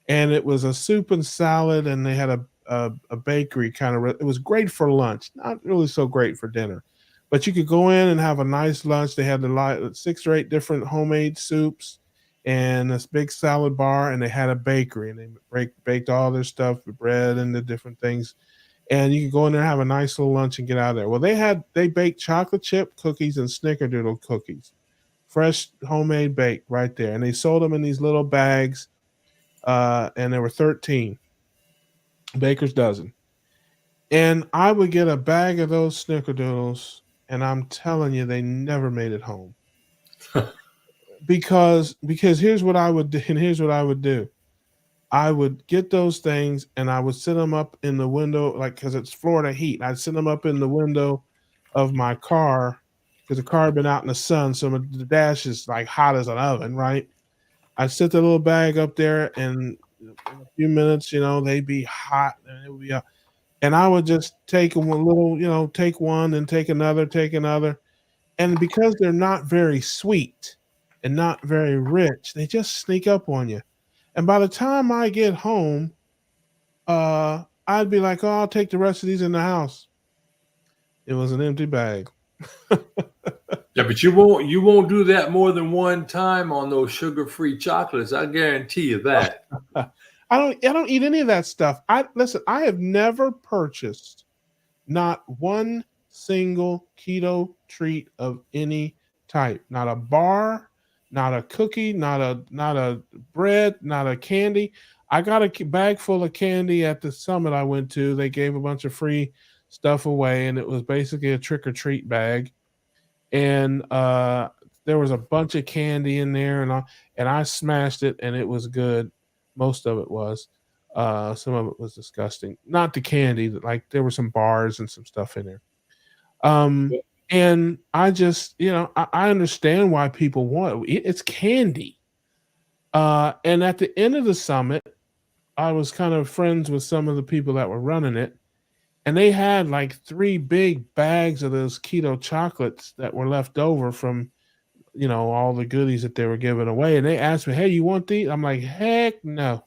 and it was a soup and salad, and they had a bakery kind of. It was great for lunch, not really so great for dinner, but you could go in and have a nice lunch. They had 6 or 8 different homemade soups and this big salad bar, and they had a bakery, and they baked all their stuff, the bread and the different things. And you could go in there and have a nice little lunch and get out of there. Well, they baked chocolate chip cookies and snickerdoodle cookies, fresh homemade baked right there, and they sold them in these little bags, and there were 13 baker's dozen. And I would get a bag of those snickerdoodles, and I'm telling you, they never made it home because here's what I would do, and here's what I would do. I would get those things and I would sit them up in the window, like because it's Florida heat. I'd sit them up in the window of my car because the car had been out in the sun, so the dash is like hot as an oven, right? I set the little bag up there, and in a few minutes, they'd be hot, and it would be, and I would just take them a little, take one and take another, and because they're not very sweet and not very rich, they just sneak up on you. And by the time I get home, I'd be like, "Oh, I'll take the rest of these in the house." It was an empty bag. Yeah, but you won't do that more than one time on those sugar-free chocolates. I guarantee you that. I don't eat any of that stuff. I listen, I have never purchased not one single keto treat of any type. Not a bar, not a cookie, not a bread, not a candy. I got a bag full of candy at the summit I went to. They gave a bunch of free stuff away, and it was basically a trick or treat bag. And there was a bunch of candy in there, and I smashed it, and it was good. Most of it was. Some of it was disgusting. Not the candy, like there were some bars and some stuff in there. Um, and I just, I understand why people want it. It's candy. And at the end of the summit, I was kind of friends with some of the people that were running it, and they had like three big bags of those keto chocolates that were left over from, all the goodies that they were giving away. And they asked me, "Hey, you want these?" I'm like, "Heck no.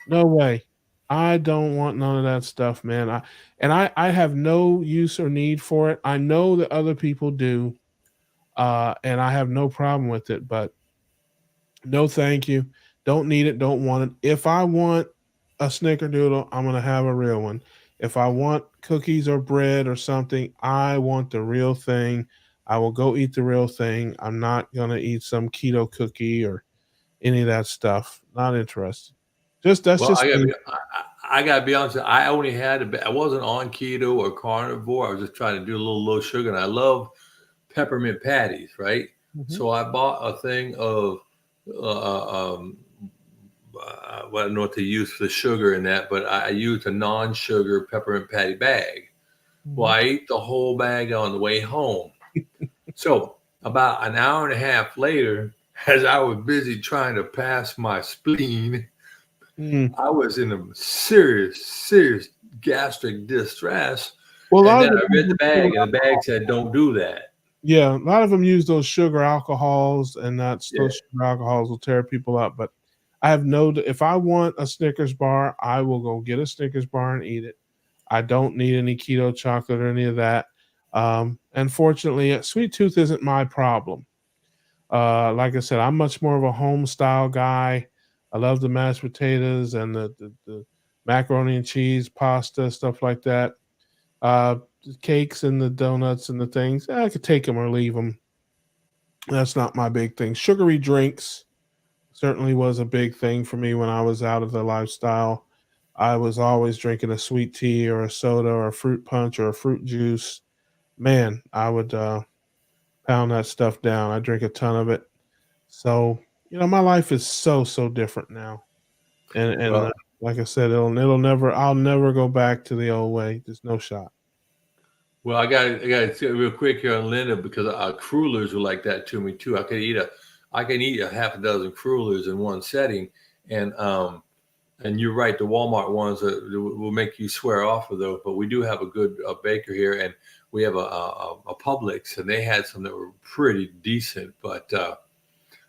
No way. I don't want none of that stuff, man." I have no use or need for it. I know that other people do, and I have no problem with it, but no, thank you. Don't need it. Don't want it. If I want a snickerdoodle, I'm gonna have a real one. If I want cookies or bread or something, I want the real thing. I will go eat the real thing. I'm not gonna eat some keto cookie or any of that stuff. Not interested. That's Well, just me. I gotta be honest. I only had I wasn't on keto or carnivore. I was just trying to do a little low sugar, and I love peppermint patties, right? Mhm. So I bought a thing of well, I don't know what to use for the sugar in that, but I used a non-sugar peppermint patty bag. Well, Mhm. I ate the whole bag on the way home. So about an hour and a half later, as I was busy trying to pass my spleen, Mm. I was in a serious, serious gastric distress. Well, a And lot of then them I use read the those sugar bag, and the bag alcohol. said, "Don't do that." Yeah, a lot of them use those sugar alcohols, and Yeah. those sugar alcohols will tear people up. But I have no. If I want a Snickers bar, I will go get a Snickers bar and eat it. I don't need any keto chocolate or any of that. And fortunately, sweet tooth isn't my problem. Like I said, I'm much more of a home style guy. I love the mashed potatoes and the macaroni and cheese, pasta, stuff like that. The cakes and the donuts and the things, I could take them or leave them. That's not my big thing. Sugary drinks certainly was a big thing for me when I was out of the lifestyle. I was always drinking a sweet tea or a soda or a fruit punch or a fruit juice. Man, I would pound that stuff down. I drink a ton of it. So, my life is so different now. And Well, like I said, it'll never I'll never go back to the old way. There's no shot. well, I got to say real quick here on Linda because crullers are like that to me too. I can eat a half a dozen crullers in one setting, and and you're right, the Walmart ones will make you swear off of those. But we do have a good baker here, and we have a Publix, and they had some that were pretty decent. But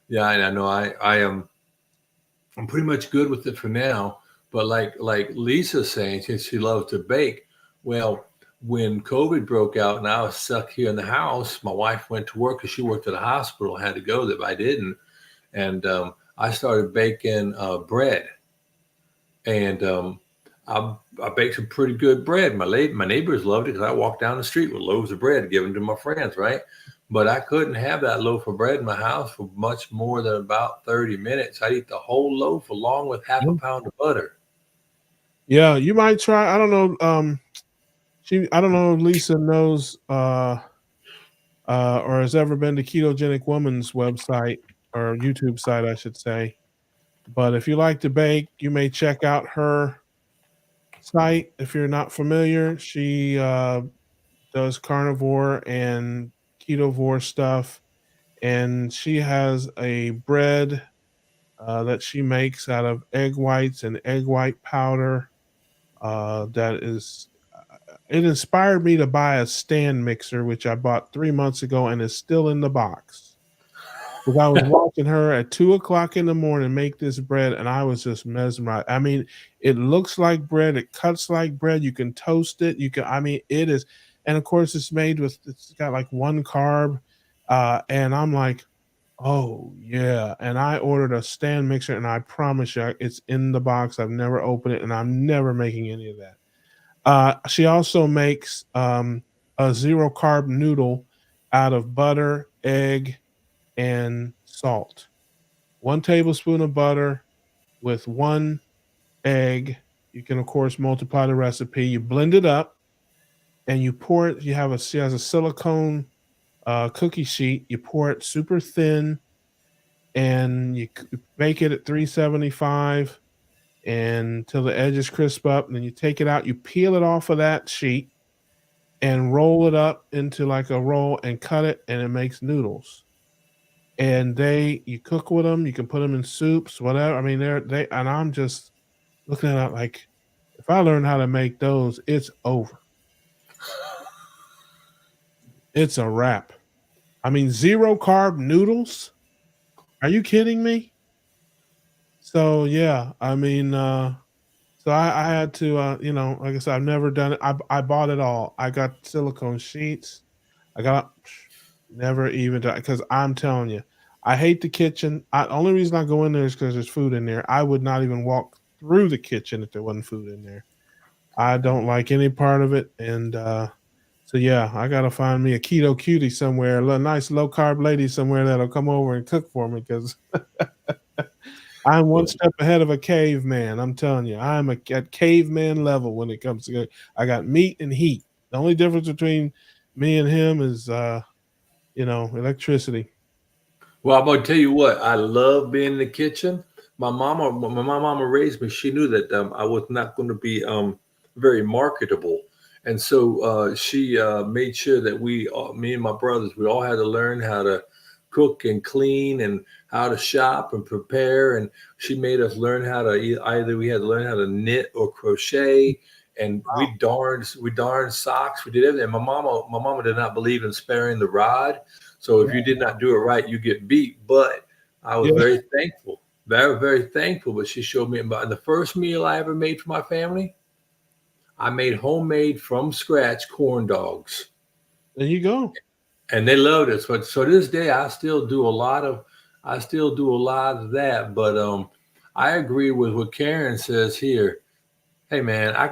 yeah, and I know I'm pretty much good with it for now. But like Lisa's saying, since she loves to bake, well, when COVID broke out and I was stuck here in the house, my wife went to work because she worked at a hospital, had to go there, but I didn't. And I started baking bread, and I baked some pretty good bread. My neighbors loved it because I walked down the street with loaves of bread, giving to my friends, right? But I couldn't have that loaf of bread in my house for much more than about 30 minutes. I'd eat the whole loaf along with half a Yeah. pound of butter. Yeah, you might try. I don't know. I don't know if Lisa knows or has ever been to Ketogenic Woman's website or YouTube site, I should say. But if you like to bake, you may check out her site. If you're not familiar, she does carnivore and ketovore stuff, and she has a bread that she makes out of egg whites and egg white powder. That is, it inspired me to buy a stand mixer, which I bought 3 months ago, and is still in the box. Because I was watching her at 2 o'clock in the morning make this bread, and I was just mesmerized. I mean, it looks like bread, it cuts like bread. You can toast it. You can, I mean, it is, and of course, it's made with. It's got like one carb, and I'm like, oh yeah. And I ordered a stand mixer, and I promise you, it's in the box. I've never opened it, and I'm never making any of that. She also makes a zero carb noodle out of butter, egg, and salt. 1 tablespoon of butter with one egg. You can, of course, multiply the recipe. You blend it up and you pour it. She has a silicone cookie sheet. You pour it super thin and you bake it at 375 and until the edges crisp up. And then you take it out, you peel it off of that sheet and roll it up into like a roll and cut it, and it makes noodles. And you cook with them. You can put them in soups, whatever. I mean, and I'm just looking at it like, if I learn how to make those, it's over. It's a wrap. I mean, zero carb noodles. Are you kidding me? So yeah, I mean, so I had to, like I said, I've never done it. I bought it all. I got silicone sheets. I got never even done because I'm telling you, I hate the kitchen. Only reason I go in there is because there's food in there. I would not even walk through the kitchen if there wasn't food in there. I don't like any part of it, and so yeah, I gotta find me a keto cutie somewhere, a nice low carb lady somewhere that'll come over and cook for me because I'm one Well, step ahead of a caveman. I'm telling you, I'm at caveman level when it comes to. I got meat and heat. The only difference between me and him is, electricity. Well, I'm gonna tell you what. I love being in the kitchen. When my mama raised me, she knew that I was not going to be very marketable, and so she made sure that me and my brothers, we all had to learn how to cook and clean and how to shop and prepare. And she made us learn how to either we had to learn how to knit or crochet, and Wow. we darned socks. We did everything. My mama did not believe in sparing the rod. So if you did not do it right, you get beat. But I was Yeah. very thankful, very, very thankful. But she showed me about the first meal I ever made for my family. I made homemade from scratch corn dogs, There you go. and they loved it. So this day, I still do a lot of that. But I agree with what Karen says here. Hey man, I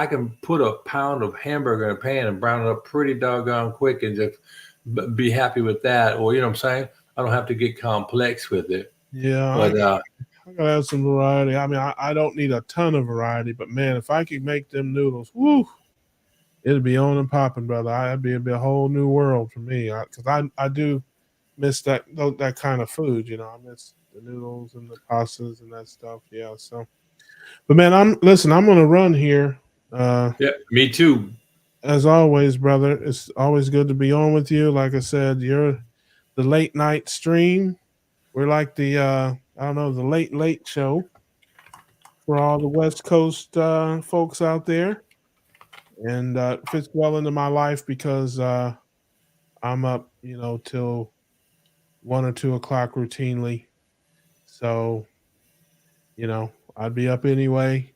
can put a pound of hamburger in a pan and brown it up pretty doggone quick and just be happy with that. Or you know what I'm saying? I don't have to get complex with it. Yeah, But I gotta have some variety. I mean, I don't need a ton of variety, but man, if I could make them noodles, woo, it'd be on and popping, brother. It'd be a whole new world for me. Because I do miss that kind of food. I miss the noodles and the pastas and that stuff. Yeah. So, but man, I'm gonna run here. Uh, yeah, me too. as always, brother, it's always good to be on with you. Like I said, you're the late night stream. We're like the I don't know, the late show for all the West Coast folks out there, and it fits well into my life because I'm up, till 1 or 2 o'clock routinely. So I'd be up anyway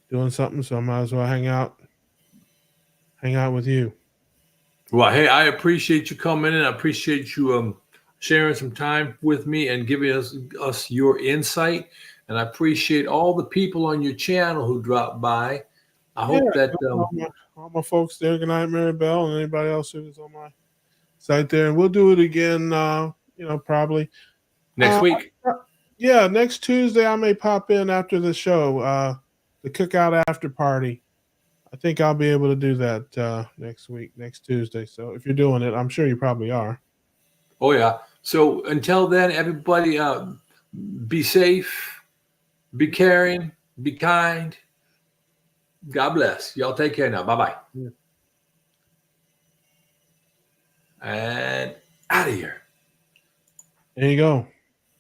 doing something, so I might as well hang out with you. Well, hey, I appreciate you coming in. I appreciate you sharing some time with me and giving us your insight. And I appreciate all the people on your channel who dropped by. I Yeah, hope that all my folks there. Good night, Mary Bell, and anybody else who was on my site there. And we'll do it again. Probably. next Uh, week. yeah, next Tuesday I may pop in after the show, the cookout after party. I think I'll be able to do that next week, next Tuesday. So if you're doing it, I'm sure you probably are. Oh yeah. So until then, everybody, be safe, be caring, be kind. God bless. Y'all take care now. Bye bye. Yeah. And out of here. There you go.